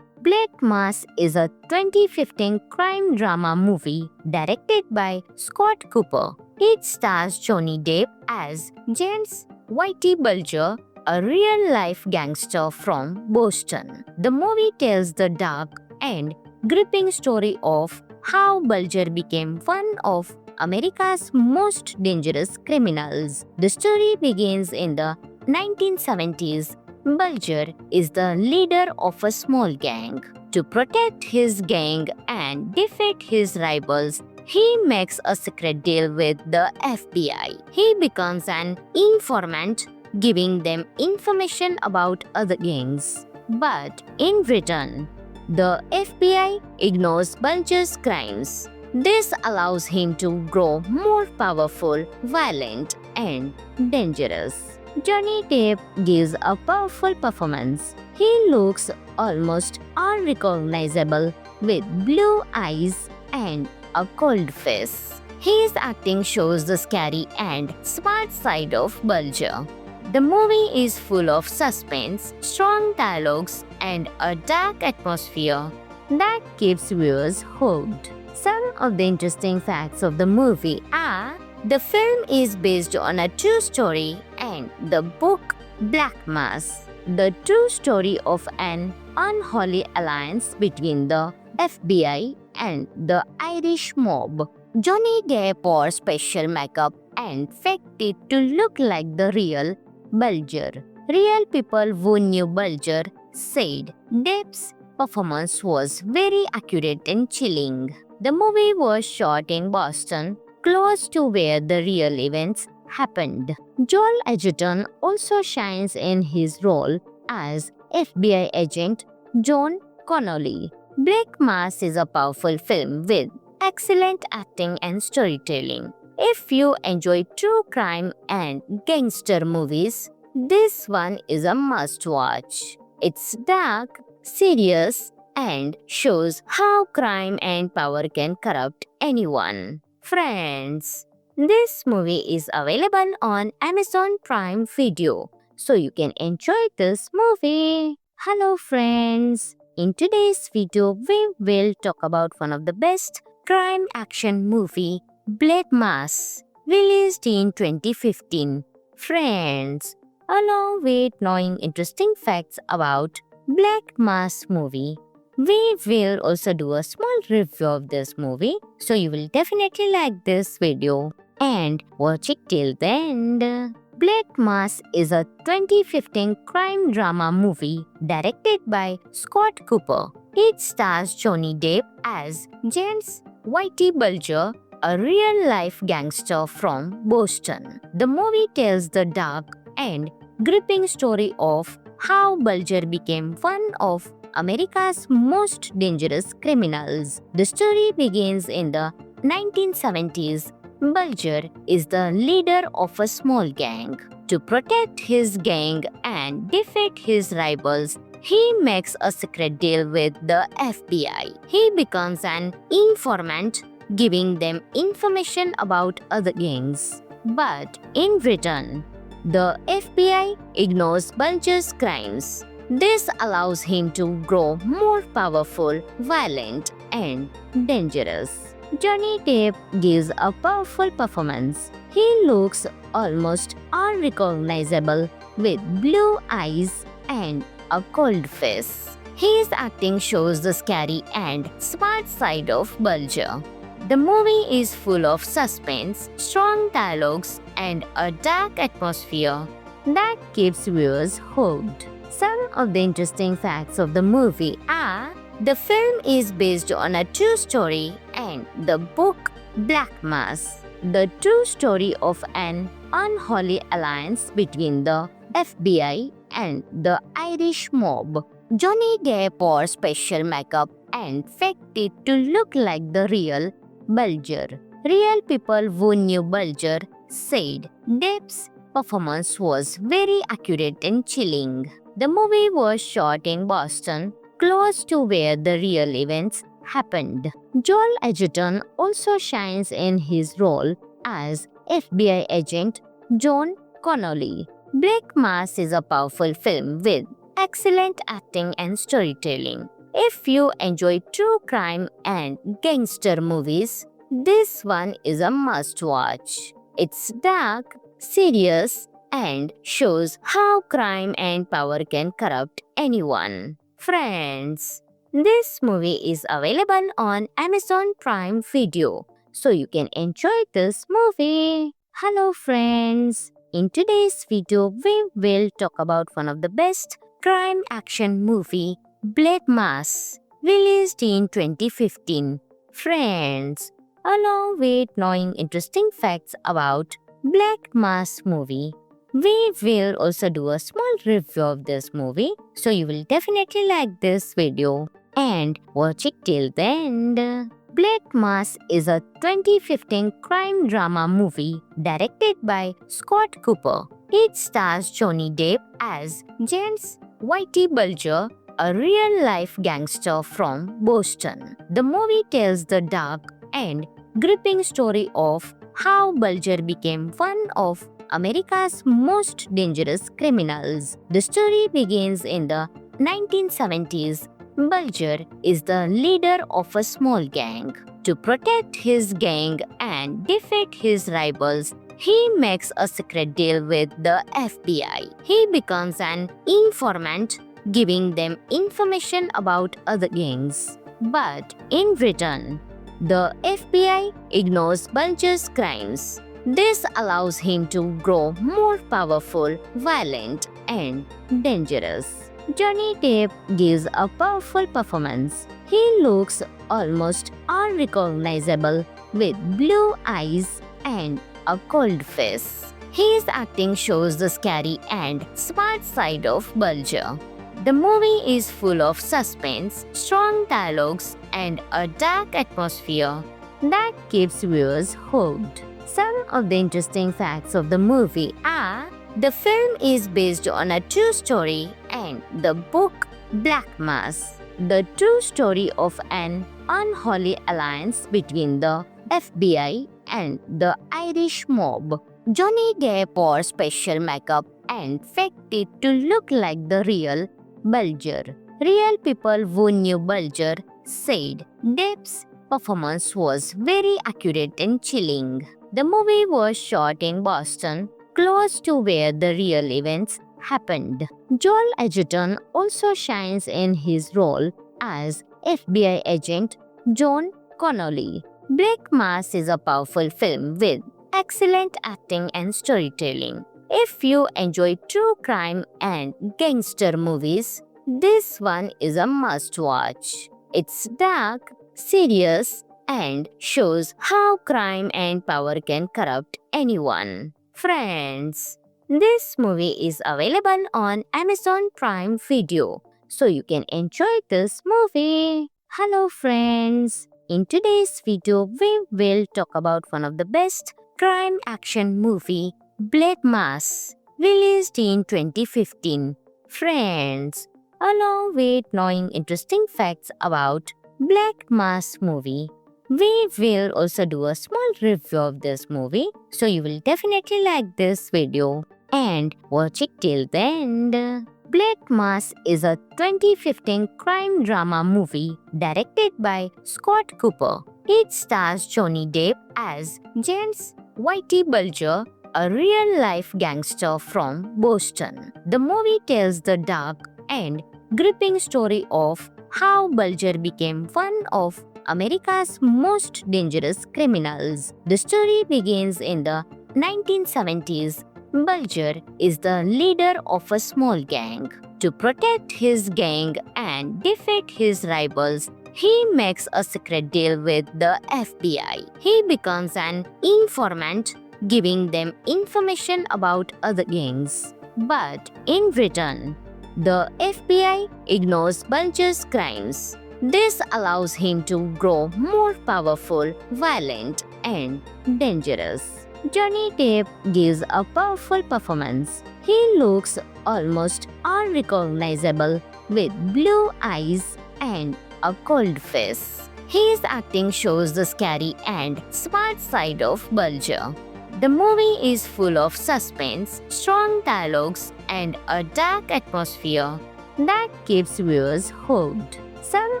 Black Mass is a 2015 crime drama movie directed by Scott Cooper. It stars Johnny Depp as James Whitey Bulger, a real-life gangster from Boston. The movie tells the dark and gripping story of how Bulger became one of America's most dangerous criminals. The story begins in the 1970s. Bulger is the leader of a small gang. To protect his gang and defeat his rivals, he makes a secret deal with the FBI. He becomes an informant, giving them information about other gangs. But in return, the FBI ignores Bulger's crimes. This allows him to grow more powerful, violent, and dangerous. Johnny Depp gives a powerful performance. He looks almost unrecognizable with blue eyes and a cold face. His acting shows the scary and smart side of Bulger. The movie is full of suspense, strong dialogues, and a dark atmosphere that keeps viewers hooked. Some of the interesting facts of the movie are: the film is based on a true story and the book Black Mass, the true story of an unholy alliance between the FBI and the Irish mob. Johnny Depp wore special makeup and faked it to look like the real Bulger. Real people who knew Bulger said Depp's performance was very accurate and chilling. The movie was shot in Boston, close to where the real events happened. Joel Edgerton also shines in his role as FBI agent John Connolly. Black Mass is a powerful film with excellent acting and storytelling. If you enjoy true crime and gangster movies, this one is a must-watch. It's dark, serious, and shows how crime and power can corrupt anyone. Friends, this movie is available on Amazon Prime Video, so you can enjoy this movie. Hello friends, in today's video we will talk about one of the best crime action movie, Black Mass, released in 2015. Friends, along with knowing interesting facts about Black Mass movie, we will also do a small review of this movie, so you will definitely like this video and watch it till the end. Black Mass is a 2015 crime drama movie directed by Scott Cooper. It stars Johnny Depp as James Whitey Bulger, a real-life gangster from Boston. The movie tells the dark and gripping story of how Bulger became one of America's most dangerous criminals. The story begins in the 1970s. Bulger is the leader of a small gang. To protect his gang and defeat his rivals, he makes a secret deal with the FBI. He becomes an informant, giving them information about other gangs. But in return, the FBI ignores Bulger's crimes. This allows him to grow more powerful, violent, and dangerous. Johnny Depp gives a powerful performance. He looks almost unrecognizable with blue eyes and a cold face. His acting shows the scary and smart side of Bulger. The movie is full of suspense, strong dialogues, and a dark atmosphere that keeps viewers hooked. Some of the interesting facts of the movie are: the film is based on a true story and the book Black Mass, the true story of an unholy alliance between the FBI and the Irish mob. Johnny Depp wore special makeup and faked it to look like the real Bulger. Real people who knew Bulger said Depp's performance was very accurate and chilling. The movie was shot in Boston, close to where the real events happened. Joel Edgerton also shines in his role as FBI agent John Connolly. Black Mass is a powerful film with excellent acting and storytelling. If you enjoy true crime and gangster movies, this one is a must-watch. It's dark, serious, and shows how crime and power can corrupt anyone. Friends, this movie is available on Amazon Prime Video, so you can enjoy this movie. Hello friends, in today's video we will talk about one of the best crime action movie, Black Mass, released in 2015. Friends, along with knowing interesting facts about Black Mass movie, we will also do a small review of this movie, so you will definitely like this video and watch it till the end. Black Mass is a 2015 crime drama movie directed by Scott Cooper. It stars Johnny Depp as James Whitey Bulger, a real-life gangster from Boston. The movie tells the dark and gripping story of how Bulger became one of America's most dangerous criminals. The story begins in the 1970s. Bulger is the leader of a small gang. To protect his gang and defeat his rivals, he makes a secret deal with the FBI. He becomes an informant, giving them information about other gangs. But in return, the FBI ignores Bulger's crimes. This allows him to grow more powerful, violent, and dangerous. Johnny Depp gives a powerful performance. He looks almost unrecognizable with blue eyes and a cold face. His acting shows the scary and smart side of Bulger. The movie is full of suspense, strong dialogues, and a dark atmosphere that keeps viewers hooked. Some of the interesting facts of the movie are: the film is based on a true story and the book Black Mass, the true story of an unholy alliance between the FBI and the Irish mob. Johnny Depp wore special makeup and faked it to look like the real Bulger. Real people who knew Bulger said Depp's performance was very accurate and chilling. The movie was shot in Boston, close to where the real events happened. Joel Edgerton also shines in his role as FBI agent John Connolly. Black Mass is a powerful film with excellent acting and storytelling. If you enjoy true crime and gangster movies, this one is a must-watch. It's dark, serious, and shows how crime and power can corrupt anyone. Friends, this movie is available on Amazon Prime Video, so you can enjoy this movie. Hello friends, in today's video we will talk about one of the best crime action movie, Black Mass, released in 2015. Friends, along with knowing interesting facts about Black Mass movie, we will also do a small review of this movie, so you will definitely like this video and watch it till the end. Black Mass is a 2015 crime drama movie directed by Scott Cooper. It stars Johnny Depp as James Whitey Bulger, a real-life gangster from Boston. The movie tells the dark and gripping story of how Bulger became one of America's most dangerous criminals. The story begins in the 1970s. Bulger is the leader of a small gang. To protect his gang and defeat his rivals, he makes a secret deal with the FBI. He becomes an informant, giving them information about other gangs. But in return, the FBI ignores Bulger's crimes. This allows him to grow more powerful, violent, and dangerous. Johnny Depp gives a powerful performance. He looks almost unrecognizable with blue eyes and a cold face. His acting shows the scary and smart side of Bulger. The movie is full of suspense, strong dialogues, and a dark atmosphere that keeps viewers hooked. Some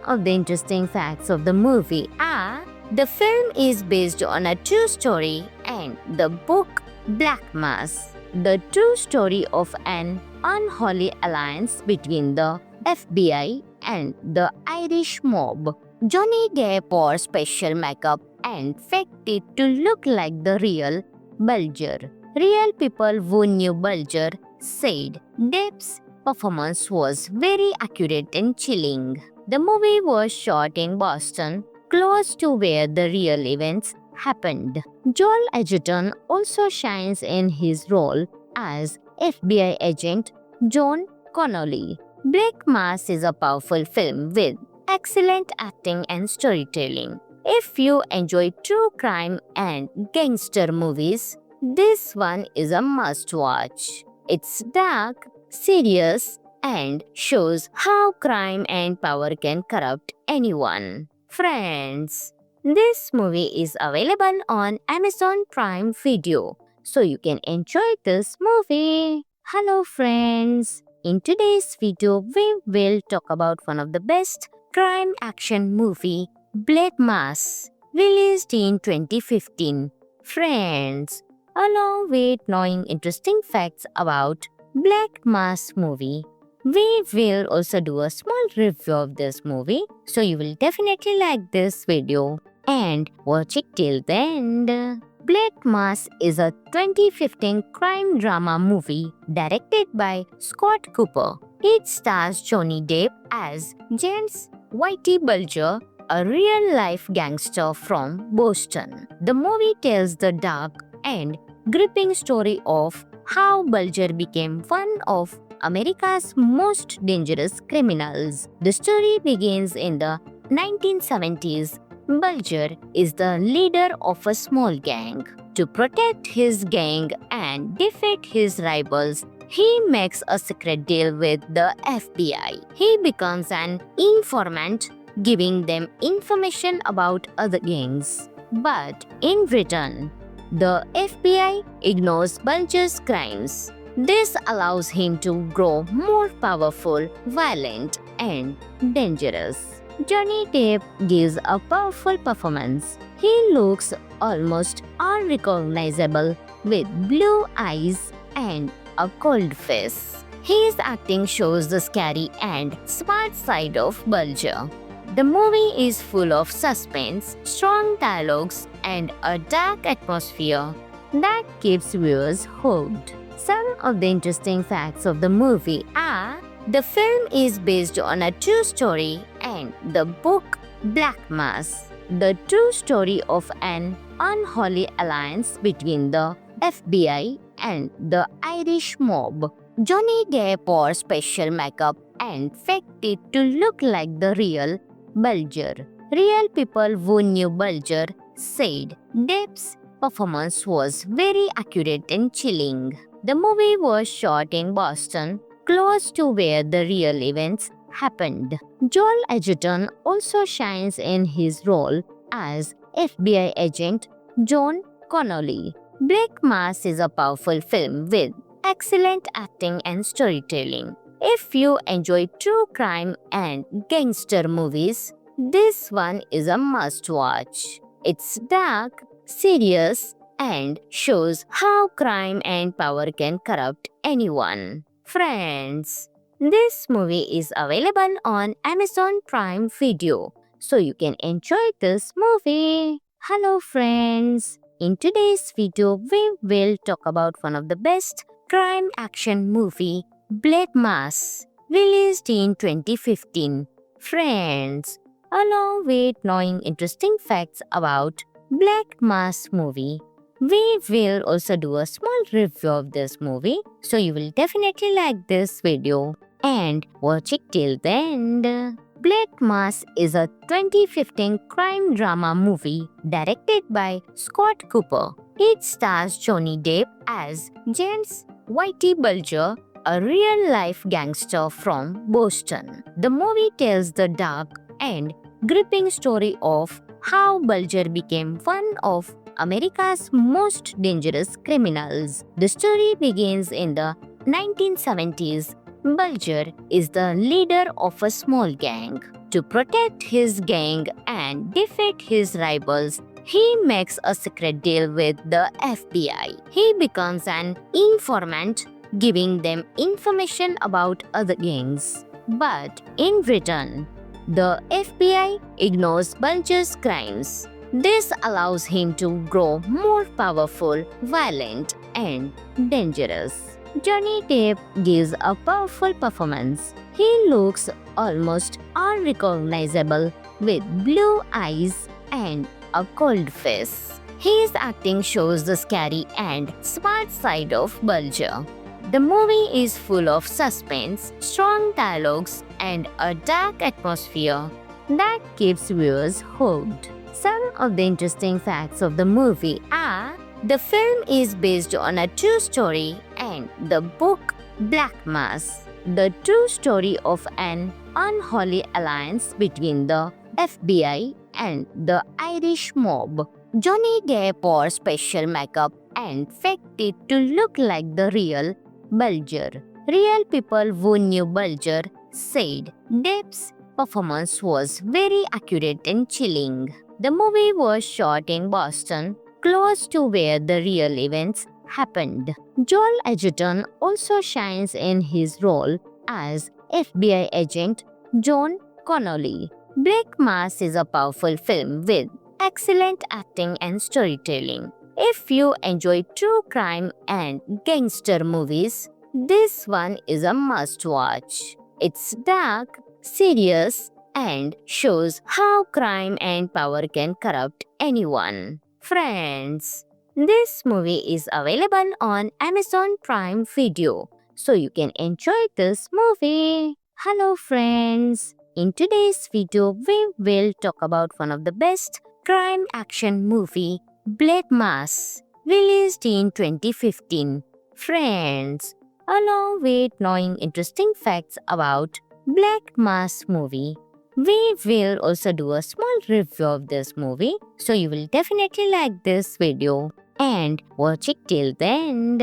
of the interesting facts of the movie are: the film is based on a true story and the book Black Mass, the true story of an unholy alliance between the FBI and the Irish mob. Johnny Depp wore special makeup and faked it to look like the real Bulger. Real people who knew Bulger said Depp's performance was very accurate and chilling. The movie was shot in Boston, close to where the real events happened. Joel Edgerton also shines in his role as FBI agent John Connolly. Black Mass is a powerful film with excellent acting and storytelling. If you enjoy true crime and gangster movies, This one is a must watch. It's dark, serious, and shows how crime and power can corrupt anyone. Friends, this movie is available on Amazon Prime Video, so you can enjoy this movie. Hello friends, in today's video we will talk about one of the best crime action movie, Black Mass, released in 2015. Friends, along with knowing interesting facts about Black Mass movie, we will also do a small review of this movie, so you will definitely like this video and watch it till the end. Black Mass is a 2015 crime drama movie directed by Scott Cooper. It stars Johnny Depp as James Whitey Bulger, a real-life gangster from Boston. The movie tells the dark and gripping story of how Bulger became one of America's most dangerous criminals. The story begins in the 1970s. Bulger is the leader of a small gang. To protect his gang and defeat his rivals, he makes a secret deal with the FBI. He becomes an informant, giving them information about other gangs. But in return, the FBI ignores Bulger's crimes. This allows him to grow more powerful, violent, and dangerous. Johnny Depp gives a powerful performance. He looks almost unrecognizable with blue eyes and a cold face. His acting shows the scary and smart side of Bulger. The movie is full of suspense, strong dialogues, and a dark atmosphere that keeps viewers hooked. Some of the interesting facts of the movie are: the film is based on a true story and the book Black Mass, the true story of an unholy alliance between the FBI and the Irish mob. Johnny Depp wore special makeup and faked it to look like the real Bulger. Real people who knew Bulger said Depp's performance was very accurate and chilling. The movie was shot in Boston, close to where the real events happened. Joel Edgerton also shines in his role as FBI agent John Connolly. Black Mass is a powerful film with excellent acting and storytelling. If you enjoy true crime and gangster movies, this one is a must watch. It's dark, serious, and shows how crime and power can corrupt anyone. Friends, this movie is available on Amazon Prime Video, so you can enjoy this movie. Hello friends, in today's video we will talk about one of the best crime action movie, Black Mass, released in 2015. Friends, along with knowing interesting facts about Black Mass movie, we will also do a small review of this movie, so you will definitely like this video and watch it till the end. Black Mass is a 2015 crime drama movie directed by Scott Cooper. It stars Johnny Depp as James Whitey Bulger, a real-life gangster from Boston. The movie tells the dark and gripping story of how Bulger became one of America's most dangerous criminals. The story begins in the 1970s. Bulger is the leader of a small gang. To protect his gang and defeat his rivals, he makes a secret deal with the FBI. He becomes an informant, giving them information about other gangs. But in return, the FBI ignores Bulger's crimes. This allows him to grow more powerful, violent, and dangerous. Johnny Depp gives a powerful performance. He looks almost unrecognizable with blue eyes and a cold face. His acting shows the scary and smart side of Bulger. The movie is full of suspense, strong dialogues, and a dark atmosphere that keeps viewers hooked. Some of the interesting facts of the movie are: The film is based on a true story and the book Black Mass, the true story of an unholy alliance between the FBI and the Irish mob. Johnny Depp wore special makeup and faked it to look like the real Bulger. Real people who knew Bulger said Depp's performance was very accurate and chilling. The movie was shot in Boston, close to where the real events happened. Joel Edgerton also shines in his role as FBI agent John Connolly. Black Mass is a powerful film with excellent acting and storytelling. If you enjoy true crime and gangster movies, this one is a must watch. It's dark, serious, and shows how crime and power can corrupt anyone. Friends, this movie is available on Amazon Prime Video, so you can enjoy this movie. Hello friends, in today's video we will talk about one of the best crime action movie, Black Mass, released in 2015. Friends, along with knowing interesting facts about Black Mass movie, we will also do a small review of this movie, so you will definitely like this video and watch it till the end.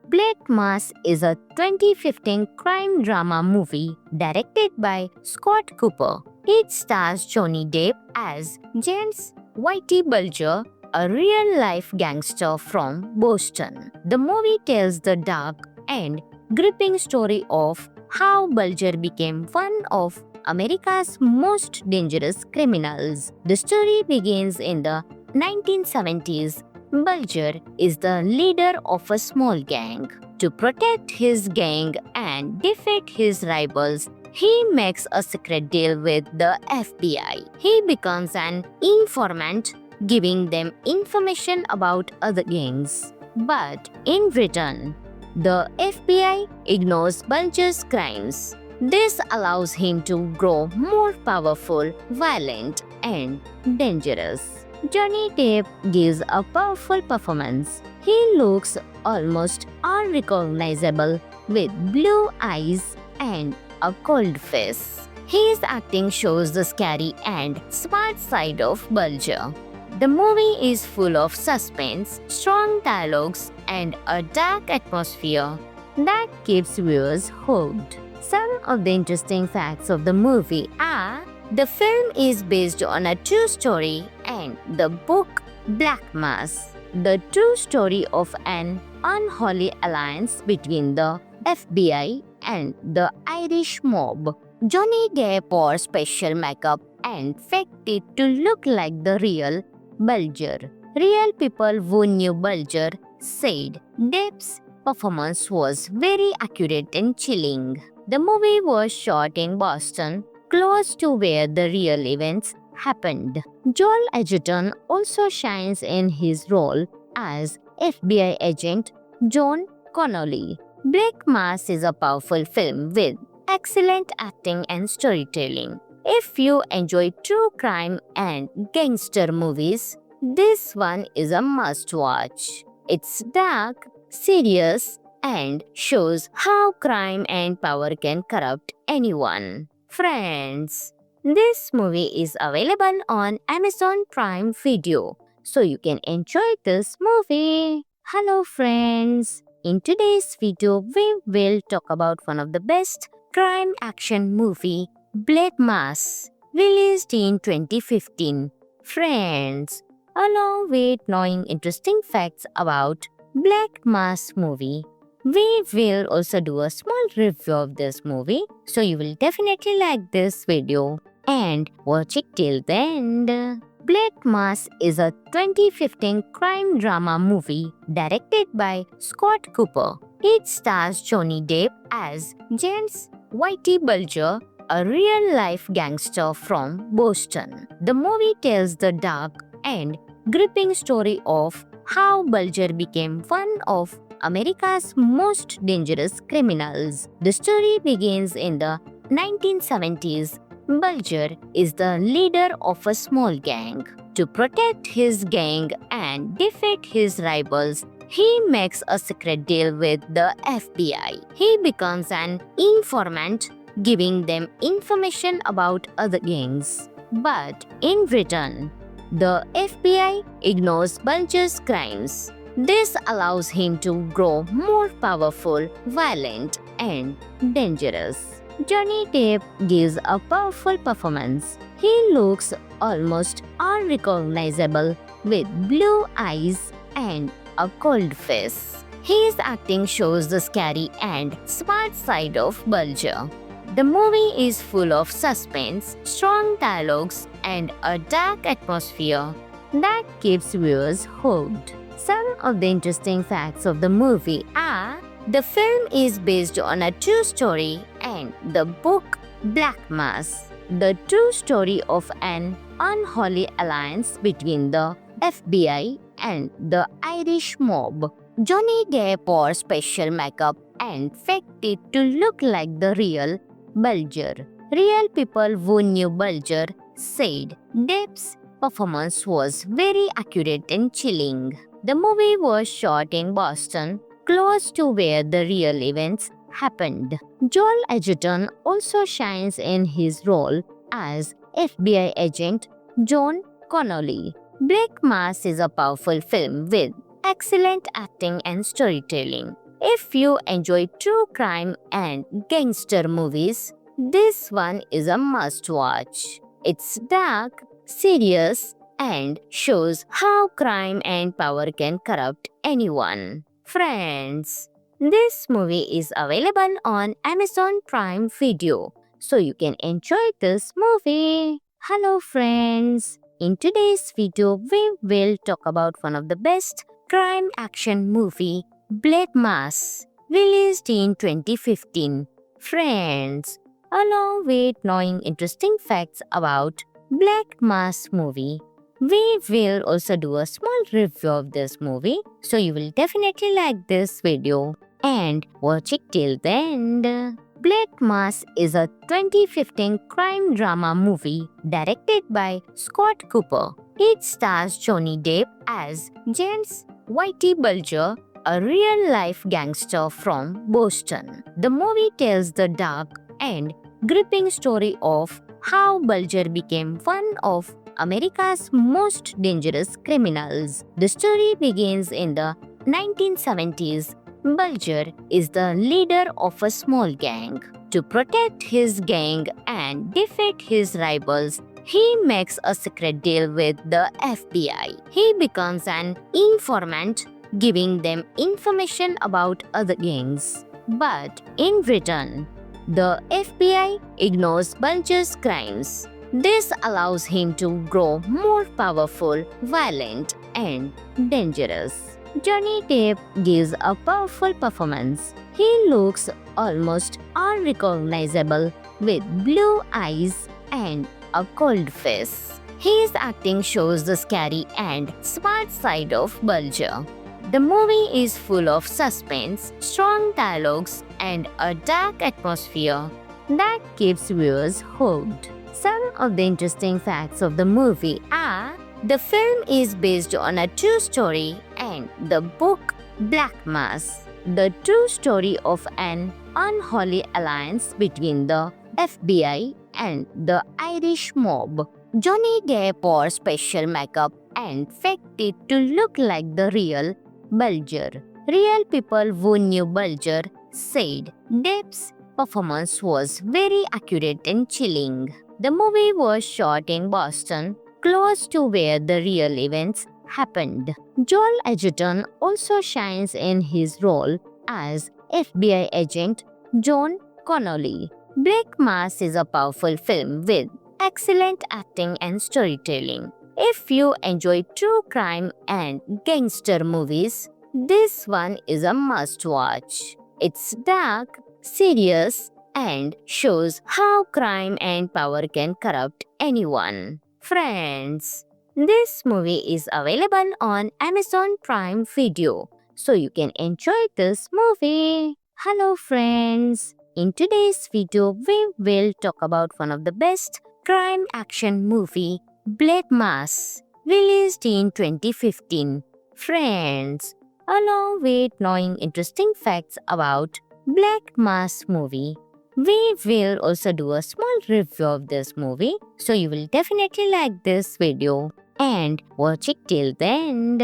Black Mass is a 2015 crime drama movie directed by Scott Cooper. It stars Johnny Depp as James Whitey Bulger, a real-life gangster from Boston. The movie tells the dark and gripping story of how Bulger became one of America's most dangerous criminals. The story begins in the 1970s. Bulger is the leader of a small gang. To protect his gang and defeat his rivals, he makes a secret deal with the FBI. He becomes an informant, giving them information about other gangs. But in return, the FBI ignores Bulger's crimes. This allows him to grow more powerful, violent, and dangerous. Johnny Depp gives a powerful performance. He looks almost unrecognizable with blue eyes and a cold face. His acting shows the scary and smart side of Bulger. The movie is full of suspense, strong dialogues, and a dark atmosphere that keeps viewers hooked. Some of the interesting facts of the movie are: the film is based on a true story and the book Black Mass, the true story of an unholy alliance between the FBI and the Irish mob. Johnny Depp wore special makeup and faked it to look like the real Bulger. Real people who knew Bulger said Depp's performance was very accurate and chilling. The movie was shot in Boston, close to where the real events happened. Joel Edgerton also shines in his role as FBI agent John Connolly. Black Mass is a powerful film with excellent acting and storytelling. If you enjoy true crime and gangster movies, this one is a must watch. It's dark, serious, and shows how crime and power can corrupt anyone. Friends, this movie is available on Amazon Prime Video, so you can enjoy this movie. Hello friends, in today's video we will talk about one of the best crime action movie, Black Mass, released in 2015. Friends, along with knowing interesting facts about Black Mass movie, we will also do a small review of this movie, so you will definitely like this video and watch it till the end. Black Mass is a 2015 crime drama movie directed by Scott Cooper. It stars Johnny Depp as James Whitey Bulger, a real-life gangster from Boston. The movie tells the dark and gripping story of how Bulger became one of America's most dangerous criminals. The story begins in the 1970s. Bulger is the leader of a small gang. To protect his gang and defeat his rivals, he makes a secret deal with the FBI. He becomes an informant, giving them information about other gangs. But in return, the FBI ignores Bulger's crimes. This allows him to grow more powerful, violent, and dangerous. Johnny Depp gives a powerful performance. He looks almost unrecognizable with blue eyes and a cold face. His acting shows the scary and smart side of Bulger. The movie is full of suspense, strong dialogues, and a dark atmosphere that keeps viewers hooked. Some of the interesting facts of the movie are: the film is based on a true story and the book Black Mass, the true story of an unholy alliance between the FBI and the Irish mob. Johnny Depp wore special makeup and faked it to look like the real Bulger. Real people who knew Bulger said Depp's performance was very accurate and chilling. The movie was shot in Boston, close to where the real events happened. Joel Edgerton also shines in his role as FBI agent John Connolly. Black Mass is a powerful film with excellent acting and storytelling. If you enjoy true crime and gangster movies, this one is a must-watch. It's dark, serious, and shows how crime and power can corrupt anyone. Friends, this movie is available on Amazon Prime Video, so you can enjoy this movie. Hello friends, in today's video we will talk about one of the best crime action movie, Black Mass, released in 2015. Friends, along with knowing interesting facts about Black Mass movie, we will also do a small review of this movie, so you will definitely like this video and watch it till the end. Black Mass is a 2015 crime drama movie directed by Scott Cooper. It stars Johnny Depp as James Whitey Bulger, a real-life gangster from Boston. The movie tells the dark and gripping story of how Bulger became one of America's most dangerous criminals. The story begins in the 1970s. Bulger is the leader of a small gang. To protect his gang and defeat his rivals, he makes a secret deal with the FBI. He becomes an informant, giving them information about other gangs. But in return, the FBI ignores Bulger's crimes. This allows him to grow more powerful, violent, and dangerous. Johnny Depp gives a powerful performance. He looks almost unrecognizable with blue eyes and a cold face. His acting shows the scary and smart side of Bulger. The movie is full of suspense, strong dialogues, and a dark atmosphere that keeps viewers hooked. Some of the interesting facts of the movie are: the film is based on a true story and the book Black Mass, the true story of an unholy alliance between the FBI and the Irish mob. Johnny Depp wore special makeup and faked it to look like the real Bulger. Real people who knew Bulger said Depp's performance was very accurate and chilling. The movie was shot in Boston, close to where the real events happened. Joel Edgerton also shines in his role as FBI agent John Connolly. Black Mass is a powerful film with excellent acting and storytelling. If you enjoy true crime and gangster movies, this one is a must-watch. It's dark, serious, and shows how crime and power can corrupt anyone. Friends, this movie is available on Amazon Prime Video, so you can enjoy this movie. Hello friends, in today's video we will talk about one of the best crime action movie, Black Mass, released in 2015. Friends, along with knowing interesting facts about Black Mass movie, we will also do a small review of this movie, so you will definitely like this video and watch it till the end.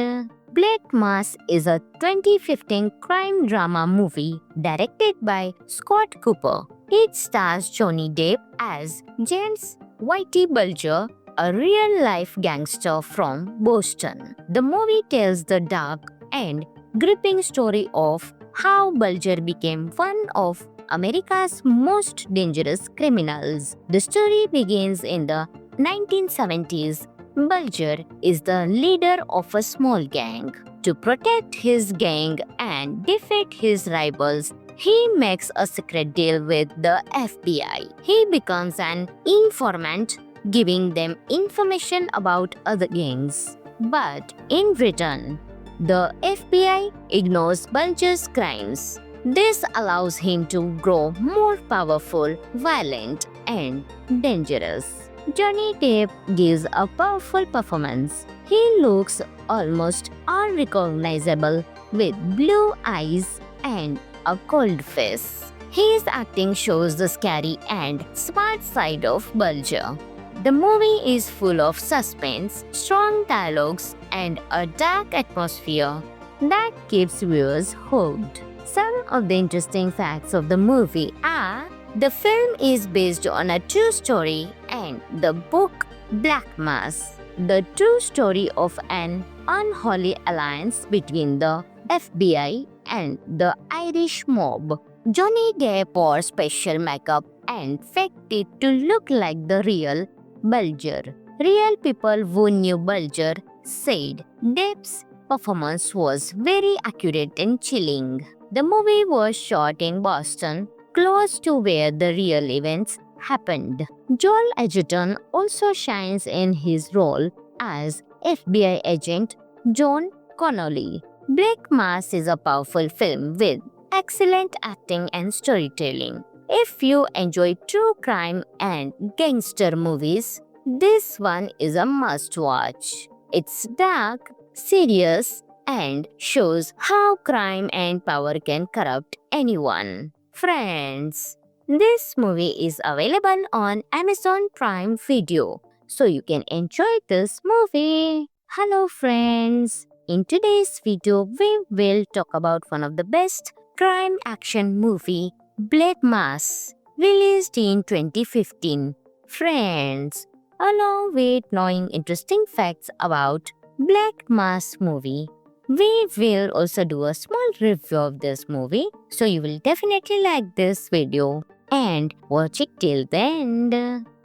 Black Mass is a 2015 crime drama movie directed by Scott Cooper. It stars Johnny Depp as James Whitey Bulger, a real-life gangster from Boston. The movie tells the dark and gripping story of how Bulger became one of America's most dangerous criminals. The story begins in the 1970s. Bulger is the leader of a small gang. To protect his gang and defeat his rivals, he makes a secret deal with the FBI. He becomes an informant, giving them information about other gangs. But in return, the FBI ignores Bulger's crimes. This allows him to grow more powerful, violent, and dangerous. Johnny Depp gives a powerful performance. He looks almost unrecognizable with blue eyes and a cold face. His acting shows the scary and smart side of Bulger. The movie is full of suspense, strong dialogues, and a dark atmosphere that keeps viewers hooked. Some of the interesting facts of the movie are: the film is based on a true story and the book Black Mass, the true story of an unholy alliance between the FBI and the Irish mob. Johnny Depp wore special makeup and faked it to look like the real Bulger. Real people who knew Bulger said Depp's performance was very accurate and chilling. The movie was shot in Boston, close to where the real events happened. Joel Edgerton also shines in his role as FBI agent John Connolly. Black Mass is a powerful film with excellent acting and storytelling. If you enjoy true crime and gangster movies, this one is a must-watch. It's dark, serious, and shows how crime and power can corrupt anyone. Friends, this movie is available on Amazon Prime Video, so you can enjoy this movie. Hello friends, in today's video we will talk about one of the best crime action movie, Black Mass, released in 2015. Friends, along with knowing interesting facts about Black Mass movie, we will also do a small review of this movie, so you will definitely like this video and watch it till the end.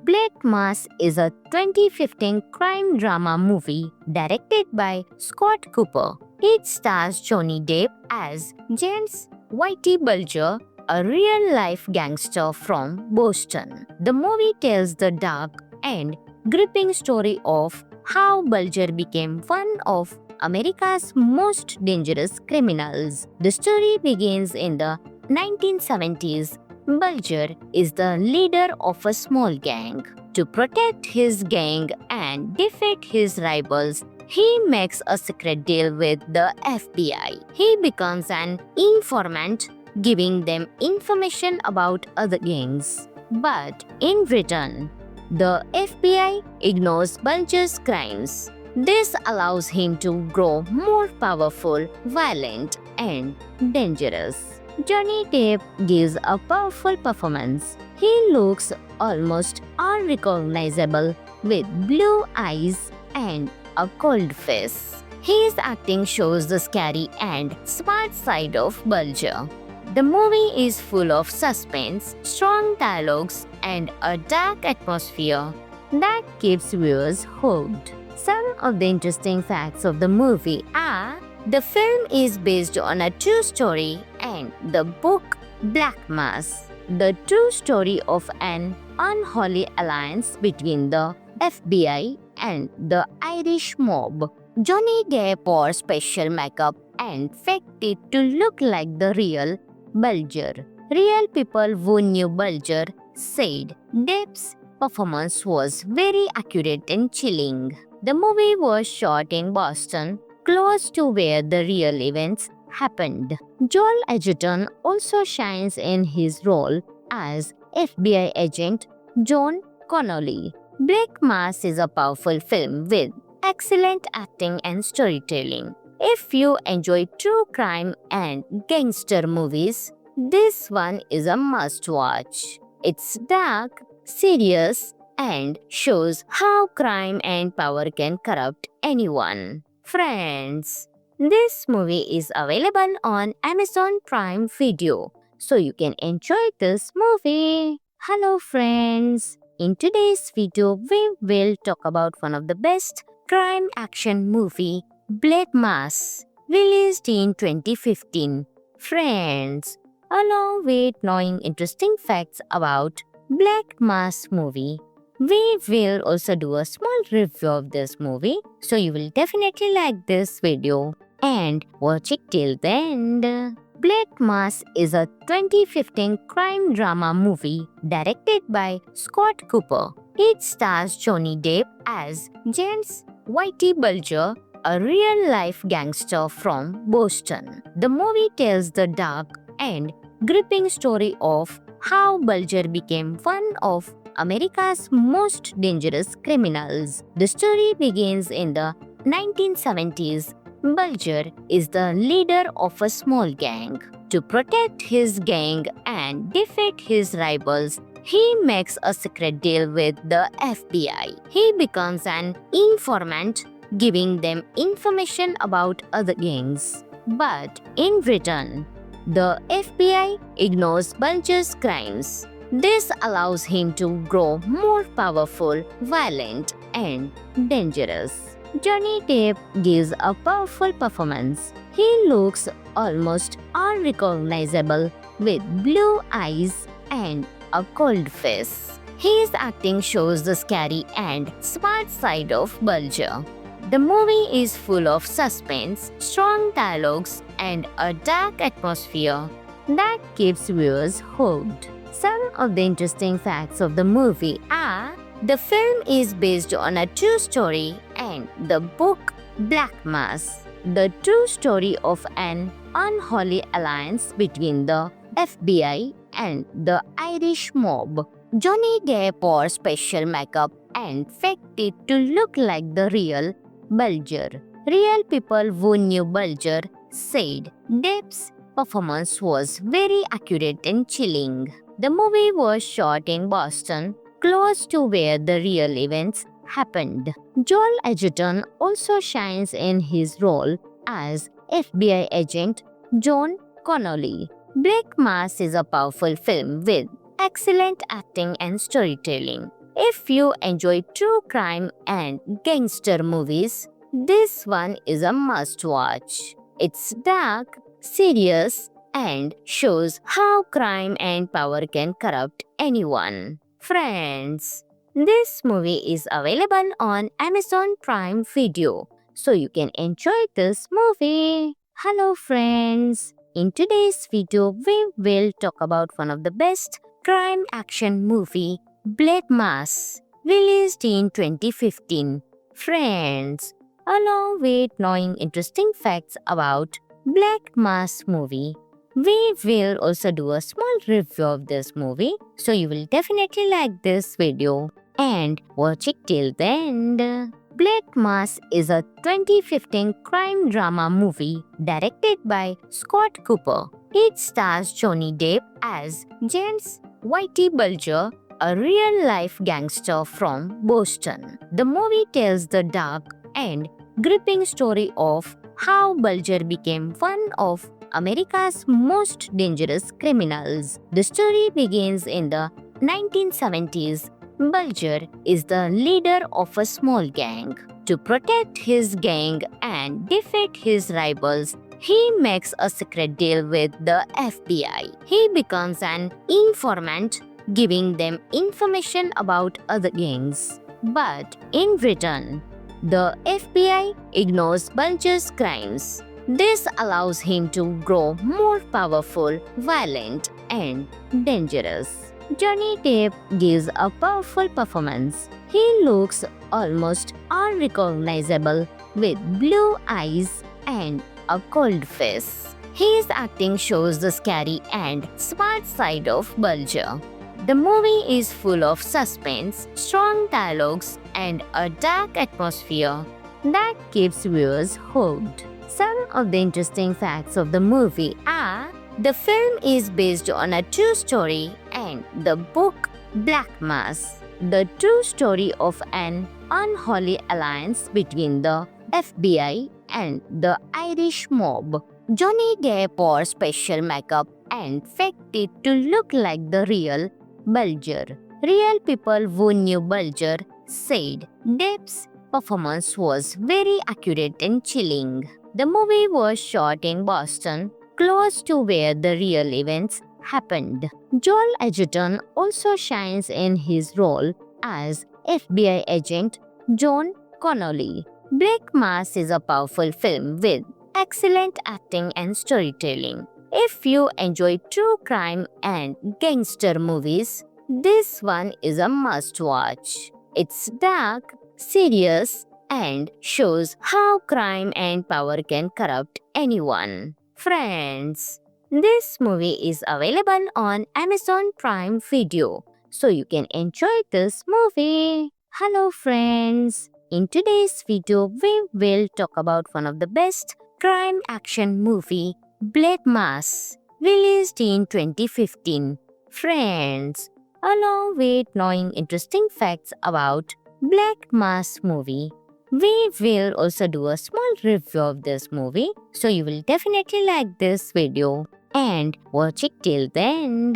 Black Mass is a 2015 crime drama movie directed by Scott Cooper. It stars Johnny Depp as James Whitey Bulger, a real-life gangster from Boston. The movie tells the dark and gripping story of how Bulger became one of America's most dangerous criminals. The story begins in the 1970s. Bulger is the leader of a small gang. To protect his gang and defeat his rivals, he makes a secret deal with the FBI. He becomes an informant, giving them information about other gangs. But in return, the FBI ignores Bulger's crimes. This allows him to grow more powerful, violent, and dangerous. Johnny Depp gives a powerful performance. He looks almost unrecognizable with blue eyes and a cold face. His acting shows the scary and smart side of Bulger. The movie is full of suspense, strong dialogues, and a dark atmosphere that keeps viewers hooked. Some of the interesting facts of the movie are: the film is based on a true story and the book Black Mass, the true story of an unholy alliance between the FBI and the Irish mob. Johnny Depp wore special makeup and faked it to look like the real Bulger. Real people who knew Bulger said Depp's performance was very accurate and chilling. The movie was shot in Boston, close to where the real events happened. Joel Edgerton also shines in his role as FBI agent John Connolly. Black Mass is a powerful film with excellent acting and storytelling. If you enjoy true crime and gangster movies, this one is a must watch. It's dark, serious, and shows how crime and power can corrupt anyone. Friends, this movie is available on Amazon Prime Video, so you can enjoy this movie. Hello friends, in today's video we will talk about one of the best crime action movie, Black Mass, released in 2015. Friends, along with knowing interesting facts about Black Mass movie, we will also do a small review of this movie, so you will definitely like this video and watch it till the end. Black Mass is a 2015 crime drama movie directed by Scott Cooper. It stars Johnny Depp as James Whitey Bulger, a real-life gangster from Boston. The movie tells the dark and gripping story of how Bulger became one of America's most dangerous criminals. The story begins in the 1970s. Bulger is the leader of a small gang. To protect his gang and defeat his rivals, he makes a secret deal with the FBI. He becomes an informant, giving them information about other gangs. But in return, the FBI ignores Bulger's crimes. This allows him to grow more powerful, violent, and dangerous. Johnny Depp gives a powerful performance. He looks almost unrecognizable with blue eyes and a cold face. His acting shows the scary and smart side of Bulger. The movie is full of suspense, strong dialogues, and a dark atmosphere that keeps viewers hooked. Some of the interesting facts of the movie are: the film is based on a true story and the book Black Mass, the true story of an unholy alliance between the FBI and the Irish mob. Johnny Depp wore special makeup and faked it to look like the real Bulger. Real people who knew Bulger said Depp's performance was very accurate and chilling. The movie was shot in Boston, close to where the real events happened. Joel Edgerton also shines in his role as FBI agent John Connolly. Black Mass is a powerful film with excellent acting and storytelling. If you enjoy true crime and gangster movies, this one is a must watch. It's dark, serious, and shows how crime and power can corrupt anyone. Friends, this movie is available on Amazon Prime Video, so you can enjoy this movie. Hello friends, in today's video we will talk about one of the best crime action movie, Black Mass, released in 2015. Friends, along with knowing interesting facts about Black Mass movie, we will also do a small review of this movie, so you will definitely like this video and watch it till the end. Black Mass is a 2015 crime drama movie directed by Scott Cooper. It stars Johnny Depp as James Whitey Bulger, a real-life gangster from Boston. The movie tells the dark and gripping story of how Bulger became one of America's most dangerous criminals. The story begins in the 1970s. Bulger is the leader of a small gang. To protect his gang and defeat his rivals, he makes a secret deal with the FBI. He becomes an informant, giving them information about other gangs. But in return, the FBI ignores Bulger's crimes. This allows him to grow more powerful, violent, and dangerous. Johnny Depp gives a powerful performance. He looks almost unrecognizable with blue eyes and a cold face. His acting shows the scary and smart side of Bulger. The movie is full of suspense, strong dialogues, and a dark atmosphere that keeps viewers hooked. Some of the interesting facts of the movie are: the film is based on a true story and the book Black Mass, the true story of an unholy alliance between the FBI and the Irish mob. Johnny Depp wore special makeup and faked it to look like the real Bulger. Real people who knew Bulger said Depp's performance was very accurate and chilling. The movie was shot in Boston, close to where the real events happened. Joel Edgerton also shines in his role as FBI agent John Connolly. Black Mass is a powerful film with excellent acting and storytelling. If you enjoy true crime and gangster movies, this one is a must-watch. It's dark, serious, and shows how crime and power can corrupt anyone. Friends, this movie is available on Amazon Prime Video, so you can enjoy this movie. Hello friends, in today's video we will talk about one of the best crime action movie, Black Mass, released in 2015. Friends, along with knowing interesting facts about Black Mass movie, we will also do a small review of this movie, so you will definitely like this video and watch it till the end.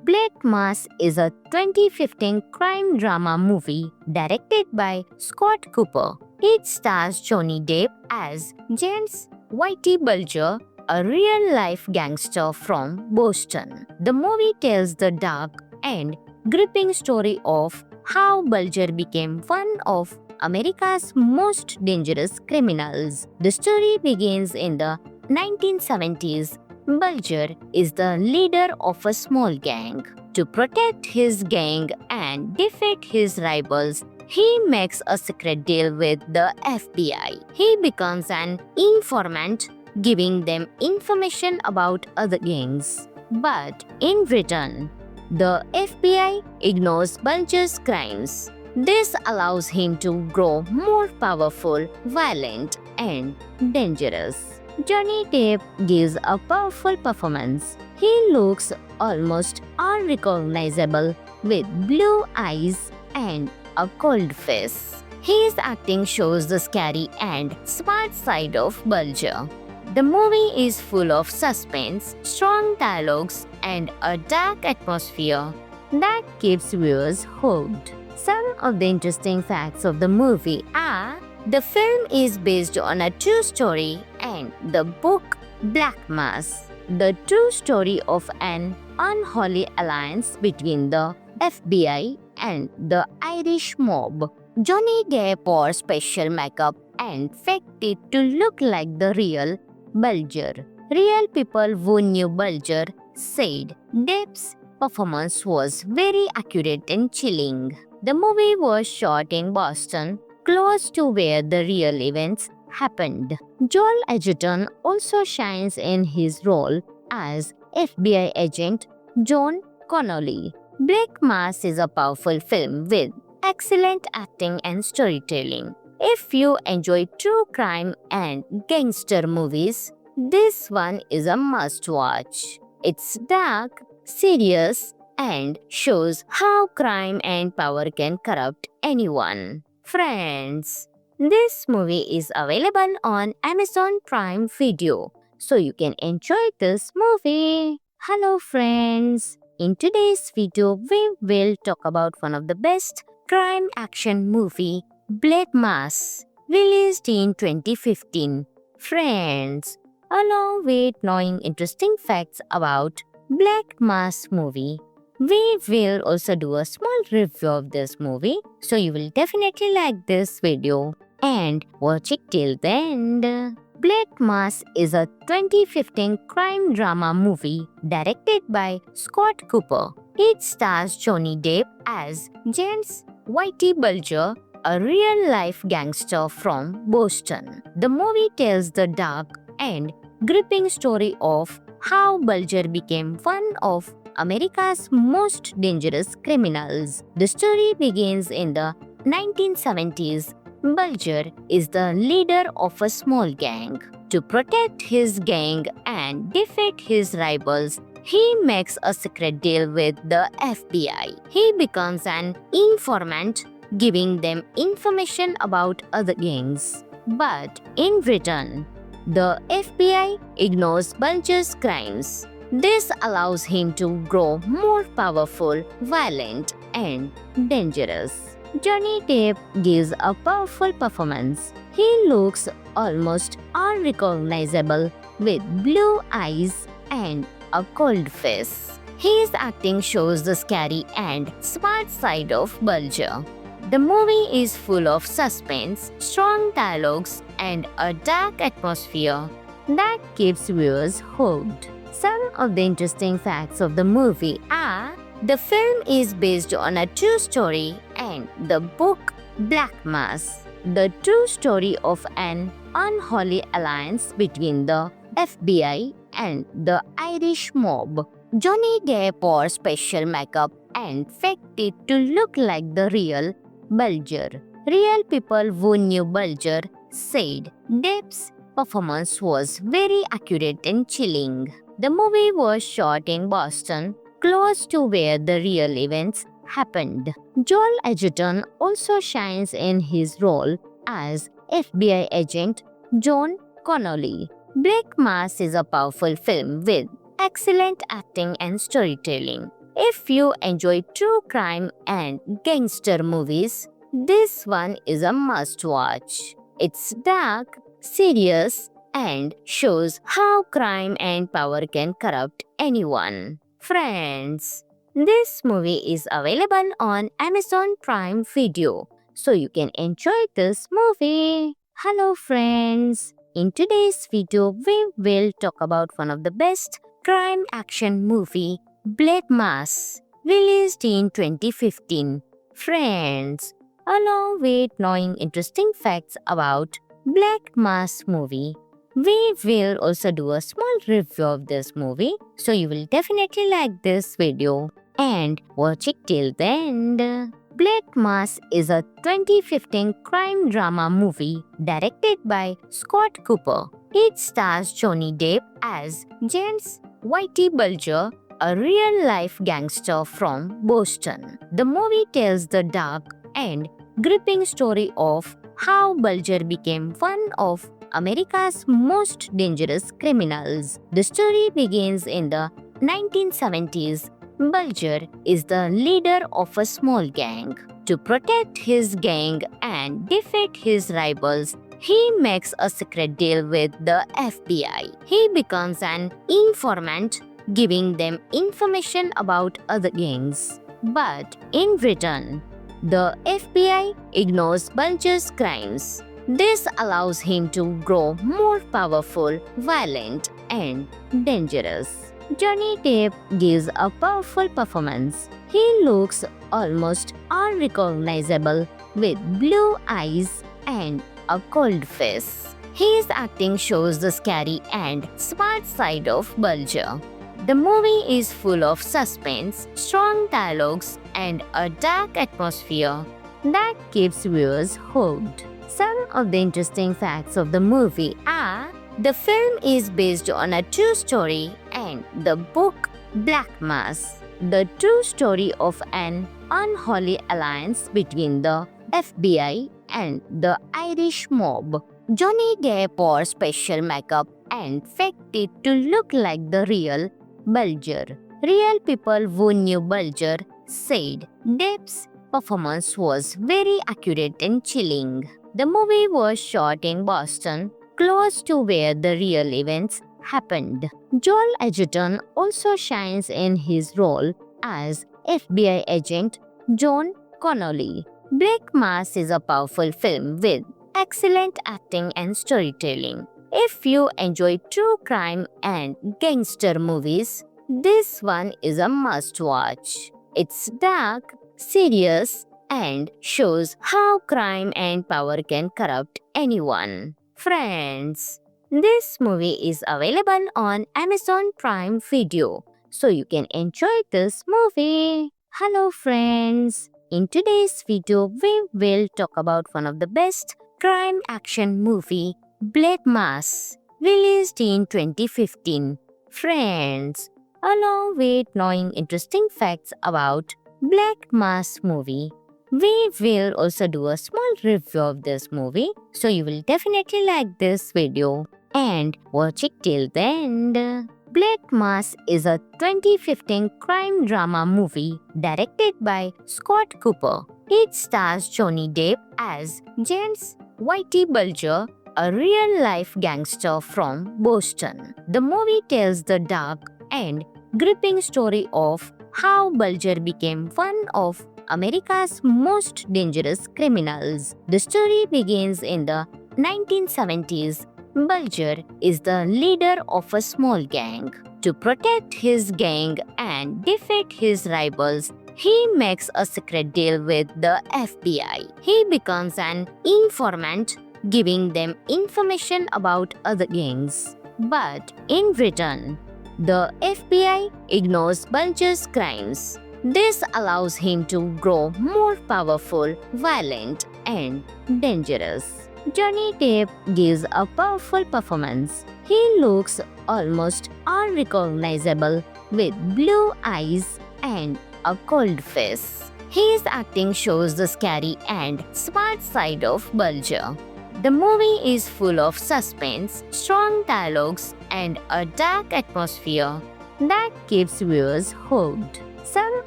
Black Mass is a 2015 crime drama movie directed by Scott Cooper. It stars Johnny Depp as James Whitey Bulger, a real-life gangster from Boston. The movie tells the dark and gripping story of how Bulger became one of America's most dangerous criminals. The story begins in the 1970s. Bulger is the leader of a small gang. To protect his gang and defeat his rivals, he makes a secret deal with the FBI. He becomes an informant, giving them information about other gangs. But in return, the FBI ignores Bulger's crimes. This allows him to grow more powerful, violent, and dangerous. Johnny Depp gives a powerful performance. He looks almost unrecognizable with blue eyes and a cold face. His acting shows the scary and smart side of Bulger. The movie is full of suspense, strong dialogues, and a dark atmosphere that keeps viewers hooked. Some of the interesting facts of the movie are: the film is based on a true story and the book Black Mass, the true story of an unholy alliance between the FBI and the Irish mob. Johnny Depp wore special makeup and faked it to look like the real Bulger. Real people who knew Bulger said Depp's performance was very accurate and chilling. The movie was shot in Boston, close to where the real events happened. Joel Edgerton also shines in his role as FBI agent John Connolly. Black Mass is a powerful film with excellent acting and storytelling. If you enjoy true crime and gangster movies, this one is a must-watch. It's dark, serious, and shows how crime and power can corrupt anyone. Friends, this movie is available on Amazon Prime Video, so you can enjoy this movie. Hello friends, in today's video we will talk about one of the best crime action movie, Black Mass, released in 2015. Friends, along with knowing interesting facts about Black Mass movie, we will also do a small review of this movie, so you will definitely like this video and watch it till the end. Black Mass is a 2015 crime drama movie directed by Scott Cooper. It stars Johnny Depp as James Whitey Bulger, a real-life gangster from Boston. The movie tells the dark and gripping story of how Bulger became one of America's most dangerous criminals. The story begins in the 1970s. Bulger is the leader of a small gang. To protect his gang and defeat his rivals, he makes a secret deal with the FBI. He becomes an informant, giving them information about other gangs. But in return, the FBI ignores Bulger's crimes. This allows him to grow more powerful, violent, and dangerous. Johnny Depp gives a powerful performance. He looks almost unrecognizable with blue eyes and a cold face. His acting shows the scary and smart side of Bulger. The movie is full of suspense, strong dialogues, and a dark atmosphere that keeps viewers hooked. Some of the interesting facts of the movie are: the film is based on a true story and the book Black Mass, the true story of an unholy alliance between the FBI and the Irish mob. Johnny Depp wore special makeup and faked it to look like the real Bulger. Real people who knew Bulger said Depp's performance was very accurate and chilling. The movie was shot in Boston, close to where the real events happened. Joel Edgerton also shines in his role as FBI agent John Connolly. Black Mass is a powerful film with excellent acting and storytelling. If you enjoy true crime and gangster movies, this one is a must-watch. It's dark, serious, and shows how crime and power can corrupt anyone. Friends, this movie is available on Amazon Prime Video, so you can enjoy this movie. Hello friends, in today's video we will talk about one of the best crime action movie, Black Mass, released in 2015. Friends, along with knowing interesting facts about Black Mass movie, we will also do a small review of this movie, so you will definitely like this video and watch it till the end. Black Mass is a 2015 crime drama movie directed by Scott Cooper. It stars Johnny Depp as James Whitey Bulger, a real-life gangster from Boston. The movie tells the dark and gripping story of how Bulger became one of America's most dangerous criminals. The story begins in the 1970s. Bulger is the leader of a small gang. To protect his gang and defeat his rivals, he makes a secret deal with the FBI. He becomes an informant, giving them information about other gangs. But in return, the FBI ignores Bulger's crimes. This allows him to grow more powerful, violent, and dangerous. Johnny Depp gives a powerful performance. He looks almost unrecognizable with blue eyes and a cold face. His acting shows the scary and smart side of Bulger. The movie is full of suspense, strong dialogues, and a dark atmosphere that keeps viewers hooked. Some of the interesting facts of the movie are: the film is based on a true story and the book Black Mass, the true story of an unholy alliance between the FBI and the Irish mob. Johnny Depp wore special makeup and faked it to look like the real Bulger. Real people who knew Bulger said Depp's performance was very accurate and chilling. The movie was shot in Boston, close to where the real events happened. Joel Edgerton also shines in his role as FBI agent John Connolly. Black Mass is a powerful film with excellent acting and storytelling. If you enjoy true crime and gangster movies, this one is a must-watch. It's dark, serious, and shows how crime and power can corrupt anyone. Friends, this movie is available on Amazon Prime Video, so you can enjoy this movie. Hello friends, in today's video we will talk about one of the best crime action movie, Black Mass, released in 2015. Friends, along with knowing interesting facts about Black Mass movie, we will also do a small review of this movie, so you will definitely like this video and watch it till the end. Black Mass is a 2015 crime drama movie directed by Scott Cooper. It stars Johnny Depp as James Whitey Bulger, a real-life gangster from Boston. The movie tells the dark and gripping story of how Bulger became one of America's most dangerous criminals. The story begins in the 1970s. Bulger is the leader of a small gang. To protect his gang and defeat his rivals, he makes a secret deal with the FBI. He becomes an informant, giving them information about other gangs. But in return, the FBI ignores Bulger's crimes. This allows him to grow more powerful, violent, and dangerous. Johnny Depp gives a powerful performance. He looks almost unrecognizable with blue eyes and a cold face. His acting shows the scary and smart side of Bulger. The movie is full of suspense, strong dialogues, and a dark atmosphere that keeps viewers hooked. Some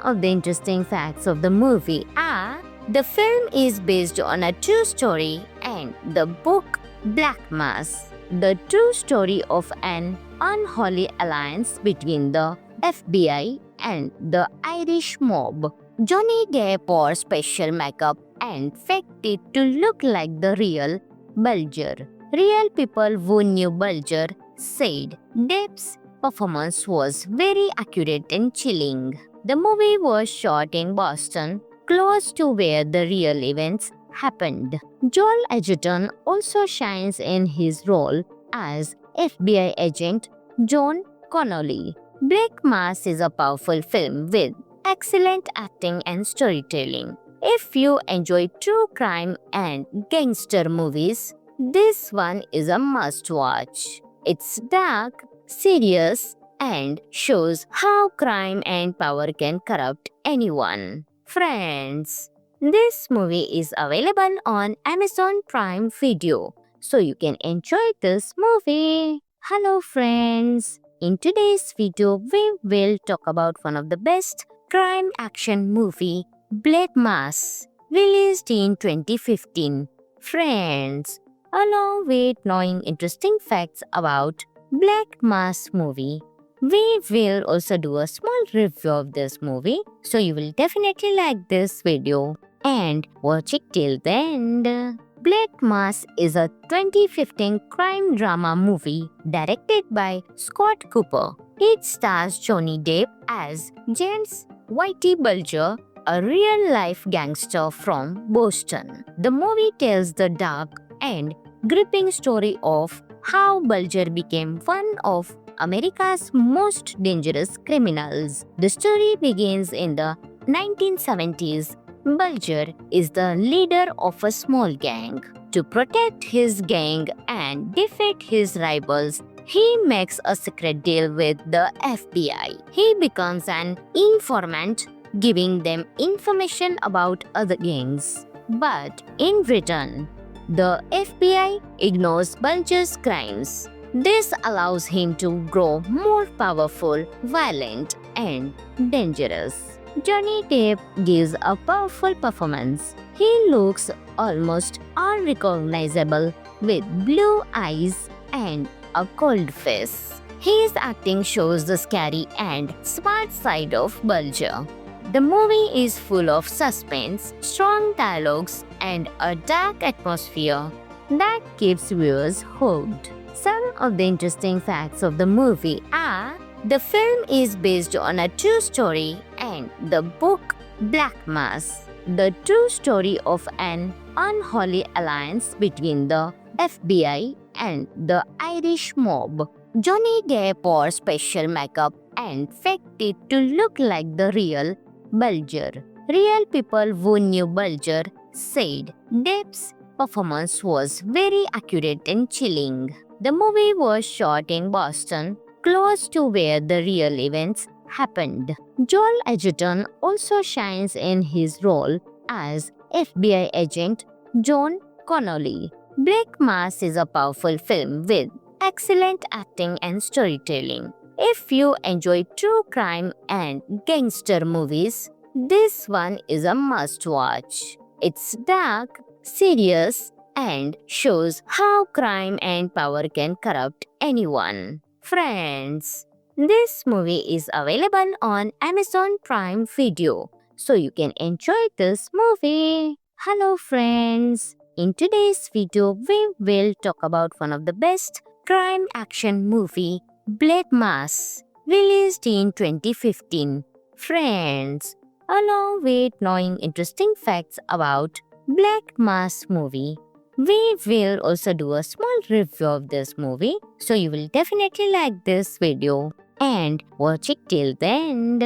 of the interesting facts of the movie are: the film is based on a true story and the book Black Mass, the true story of an unholy alliance between the FBI and the Irish mob. Johnny Depp wore special makeup and faked it to look like the real Bulger. Real people who knew Bulger said Depp's performance was very accurate and chilling. The movie was shot in Boston, close to where the real events happened. Joel Edgerton also shines in his role as FBI agent John Connolly. Black Mass is a powerful film with excellent acting and storytelling. If you enjoy true crime and gangster movies, this one is a must-watch. It's dark, serious, and shows how crime and power can corrupt anyone. Friends, this movie is available on Amazon Prime Video, so you can enjoy this movie. Hello friends, in today's video we will talk about one of the best crime action movie, Black Mass, released in 2015. Friends, along with knowing interesting facts about Black Mass movie, we will also do a small review of this movie, so you will definitely like this video and watch it till the end. Black Mass is a 2015 crime drama movie directed by Scott Cooper. It stars Johnny Depp as James Whitey Bulger, a real-life gangster from Boston. The movie tells the dark and gripping story of how Bulger became one of America's most dangerous criminals. The story begins in the 1970s. Bulger is the leader of a small gang. To protect his gang and defeat his rivals, he makes a secret deal with the FBI. He becomes an informant, giving them information about other gangs. But in return, the FBI ignores Bulger's crimes. This allows him to grow more powerful, violent, and dangerous. Johnny Depp gives a powerful performance. He looks almost unrecognizable with blue eyes and a cold face. His acting shows the scary and smart side of Bulger. The movie is full of suspense, strong dialogues, and a dark atmosphere that keeps viewers hooked. Some of the interesting facts of the movie are: the film is based on a true story and the book Black Mass, the true story of an unholy alliance between the FBI and the Irish mob. Johnny Depp wore special makeup and faked it to look like the real Bulger. Real people who knew Bulger said Depp's performance was very accurate and chilling. The movie was shot in Boston, close to where the real events happened. Joel Edgerton also shines in his role as FBI agent John Connolly. Black Mass is a powerful film with excellent acting and storytelling. If you enjoy true crime and gangster movies, this one is a must-watch. It's dark, serious, and shows how crime and power can corrupt anyone. Friends, this movie is available on Amazon Prime Video, so you can enjoy this movie. Hello friends, in today's video we will talk about one of the best crime action movie, Black Mass, released in 2015. Friends, along with knowing interesting facts about Black Mass movie, we will also do a small review of this movie, so you will definitely like this video and watch it till the end.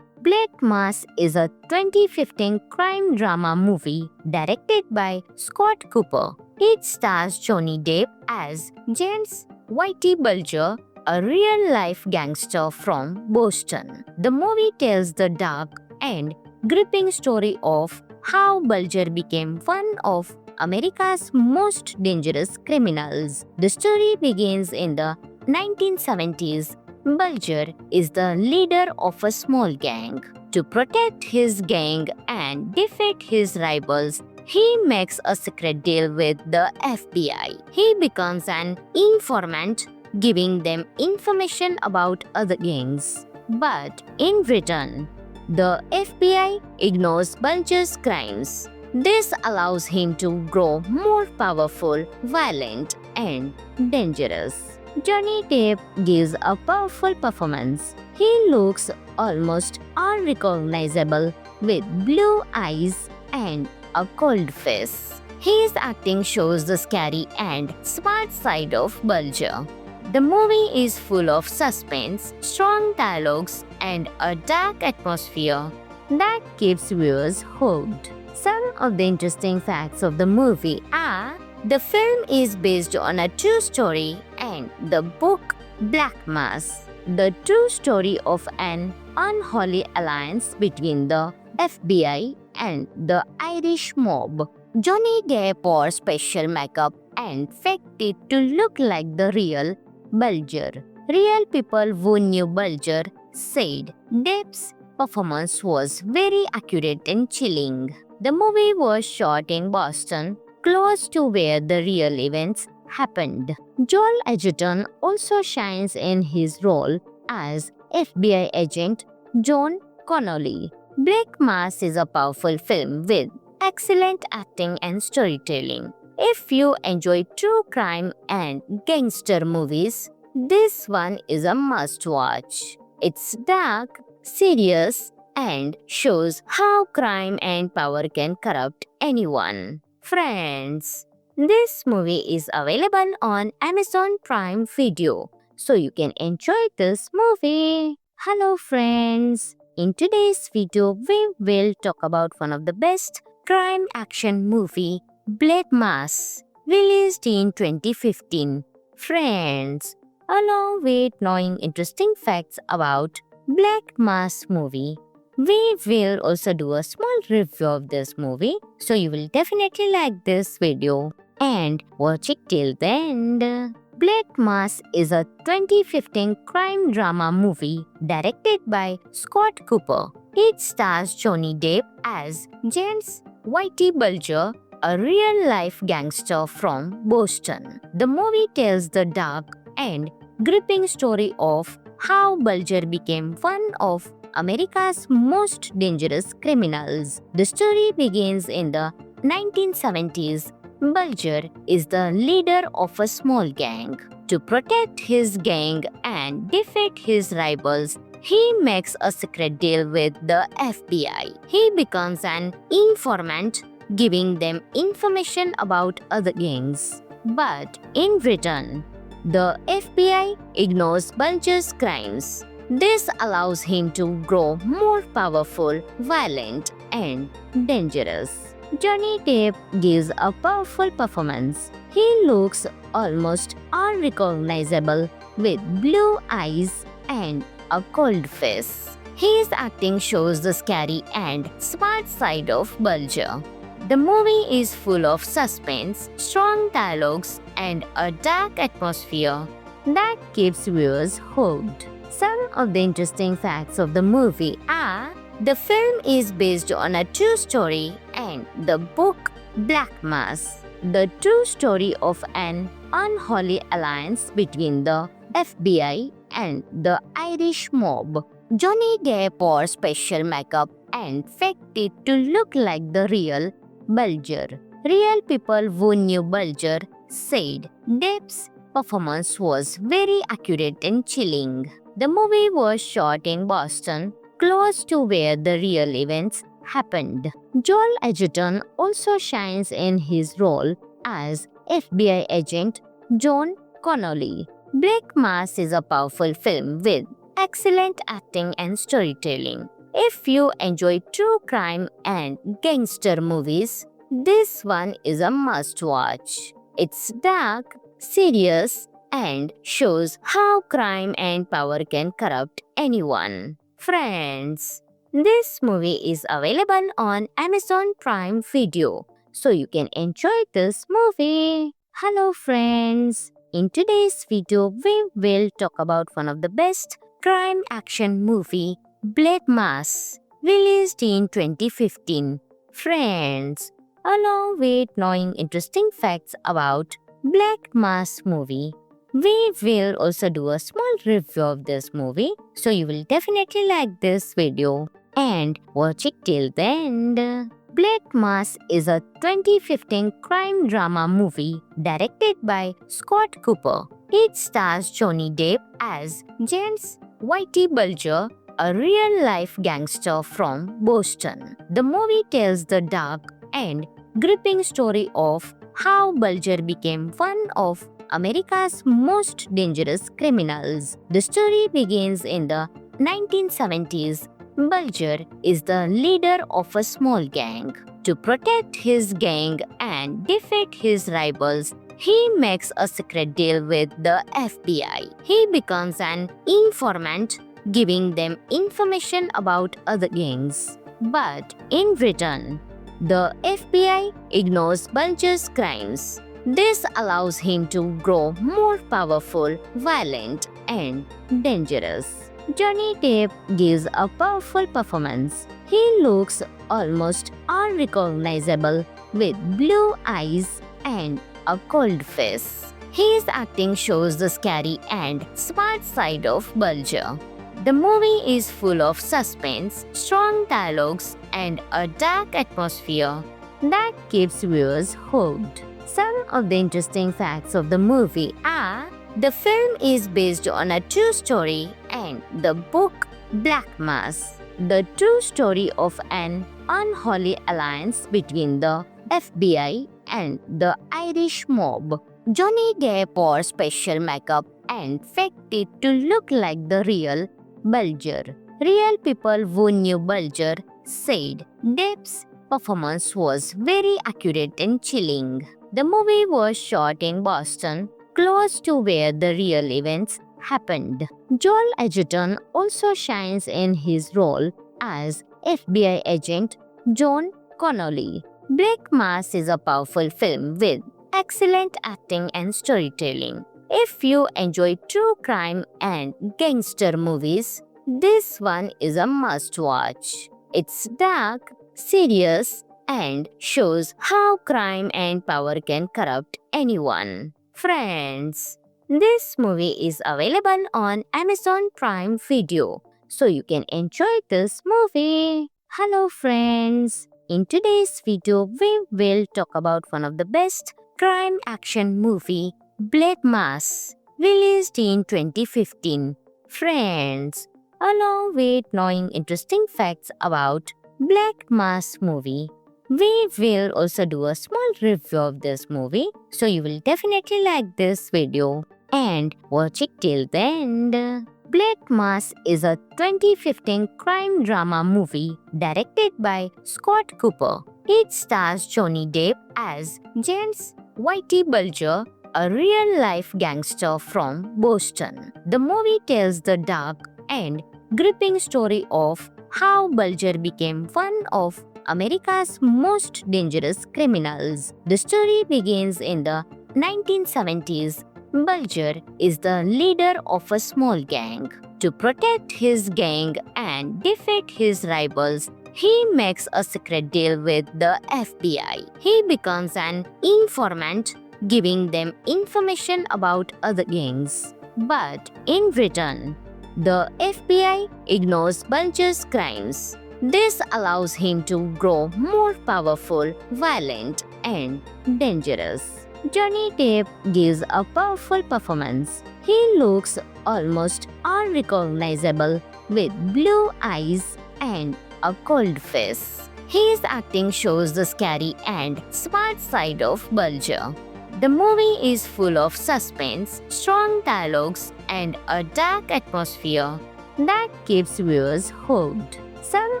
Black Mass is a 2015 crime drama movie directed by Scott Cooper. It stars Johnny Depp as James Whitey Bulger, a real-life gangster from Boston. The movie tells the dark and gripping story of how Bulger became one of America's most dangerous criminals. The story begins in the 1970s. Bulger is the leader of a small gang. To protect his gang and defeat his rivals, he makes a secret deal with the FBI. He becomes an informant, giving them information about other gangs. But in return, the FBI ignores Bulger's crimes. This allows him to grow more powerful, violent, and dangerous. Johnny Depp gives a powerful performance. He looks almost unrecognizable with blue eyes and a cold face. His acting shows the scary and smart side of Bulger. The movie is full of suspense, strong dialogues, and a dark atmosphere that keeps viewers hooked. Some of the interesting facts of the movie are: the film is based on a true story and the book Black Mass, the true story of an unholy alliance between the FBI and the Irish mob. Johnny Depp wore special makeup and faked it to look like the real Bulger. Real people who knew Bulger said Depp's performance was very accurate and chilling. The movie was shot in Boston, close to where the real events happened. Joel Edgerton also shines in his role as FBI agent John Connolly. Black Mass is a powerful film with excellent acting and storytelling. If you enjoy true crime and gangster movies, this one is a must-watch. It's dark, serious, and shows how crime and power can corrupt anyone. Friends, this movie is available on Amazon Prime Video, so you can enjoy this movie. Hello friends, in today's video we will talk about one of the best crime action movie, Black Mass, released in 2015. Friends, along with knowing interesting facts about Black Mass movie, we will also do a small review of this movie, so you will definitely like this video and watch it till the end. Black Mass is a 2015 crime drama movie directed by Scott Cooper. It stars Johnny Depp as James Whitey Bulger, a real-life gangster from Boston. The movie tells the dark and gripping story of how Bulger became one of America's most dangerous criminals. The story begins in the 1970s. Bulger is the leader of a small gang. To protect his gang and defeat his rivals, He makes a secret deal with the FBI. He becomes an informant, giving them information about other gangs. But in return, the FBI ignores Bulger's crimes. This allows him to grow more powerful, violent, and dangerous. Johnny Depp gives a powerful performance. He looks almost unrecognizable with blue eyes and a cold face. His acting shows the scary and smart side of Bulger. The movie is full of suspense, strong dialogues, and a dark atmosphere that keeps viewers hooked. Some of the interesting facts of the movie are: the film is based on a true story and the book Black Mass, the true story of an unholy alliance between the FBI and the Irish mob. Johnny Depp wore special makeup and faked it to look like the real Bulger. Real people who knew Bulger said Depp's performance was very accurate and chilling. The movie was shot in Boston, close to where the real events happened. Joel Edgerton also shines in his role as FBI agent John Connolly. Black Mass is a powerful film with excellent acting and storytelling. If you enjoy true crime and gangster movies, this one is a must-watch. It's dark, serious, and shows how crime and power can corrupt anyone. Friends, this movie is available on Amazon Prime Video, so you can enjoy this movie. Hello friends, in today's video we will talk about one of the best crime action movie, Black Mass, released in 2015. Friends, along with knowing interesting facts about Black Mass movie, we will also do a small review of this movie, so you will definitely like this video and watch it till the end. Black Mass is a 2015 crime drama movie directed by Scott Cooper. It stars Johnny Depp as James Whitey Bulger, a real-life gangster from Boston. The movie tells the dark and gripping story of how Bulger became one of America's most dangerous criminals. The story begins in the 1970s. Bulger is the leader of a small gang. To protect his gang and defeat his rivals, he makes a secret deal with the FBI. He becomes an informant, giving them information about other gangs. But in return, the FBI ignores Bulger's crimes. This allows him to grow more powerful, violent, and dangerous. Johnny Depp gives a powerful performance. He looks almost unrecognizable with blue eyes and a cold face. His acting shows the scary and smart side of Bulger. The movie is full of suspense, strong dialogues, and a dark atmosphere that keeps viewers hooked. Some of the interesting facts of the movie are: the film is based on a true story and the book Black Mass, the true story of an unholy alliance between the FBI and the Irish mob. Johnny Depp wore special makeup and faked it to look like the real Bulger. Real people who knew Bulger said Depp's performance was very accurate and chilling. The movie was shot in Boston, close to where the real events happened. Joel Edgerton also shines in his role as FBI agent John Connolly. Black Mass is a powerful film with excellent acting and storytelling. If you enjoy true crime and gangster movies, this one is a must-watch. It's dark, serious, and shows how crime and power can corrupt anyone. Friends, this movie is available on Amazon Prime Video, so you can enjoy this movie. Hello friends, in today's video we will talk about one of the best crime action movie, Black Mass, released in 2015. Friends, along with knowing interesting facts about Black Mass movie. We will also do a small review of this movie, so you will definitely like this video and watch it till the end. Black Mass is a 2015 crime drama movie directed by Scott Cooper. It stars Johnny Depp as James Whitey Bulger, a real-life gangster from Boston. The movie tells the dark and gripping story of how Bulger became one of America's most dangerous criminals. The story begins in the 1970s. Bulger is the leader of a small gang. To protect his gang and defeat his rivals, he makes a secret deal with the FBI. He becomes an informant, giving them information about other gangs. But in return, the FBI ignores Bulger's crimes. This allows him to grow more powerful, violent, and dangerous. Johnny Depp gives a powerful performance. He looks almost unrecognizable with blue eyes and a cold face. His acting shows the scary and smart side of Bulger. The movie is full of suspense, strong dialogues, and a dark atmosphere that keeps viewers hooked. Some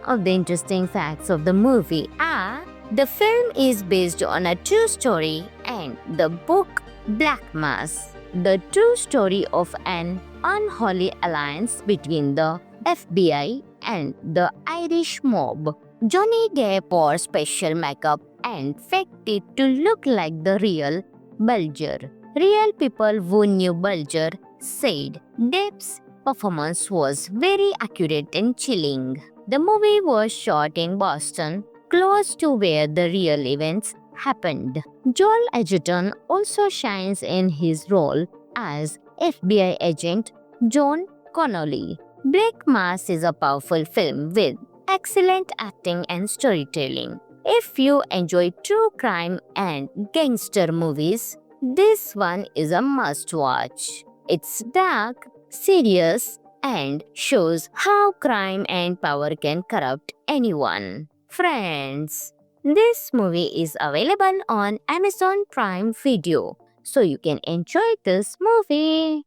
of the interesting facts of the movie are: the film is based on a true story and the book Black Mass, the true story of an unholy alliance between the FBI and the Irish mob. Johnny Depp wore special makeup and faked it to look like the real Bulger. Real people who knew Bulger said Depp's performance was very accurate and chilling. The movie was shot in Boston, close to where the real events happened. Joel Edgerton also shines in his role as FBI agent John Connolly. Black Mass is a powerful film with excellent acting and storytelling. If you enjoy true crime and gangster movies, this one is a must-watch. It's dark, serious, and shows how crime and power can corrupt anyone. Friends, this movie is available on Amazon Prime Video, so you can enjoy this movie.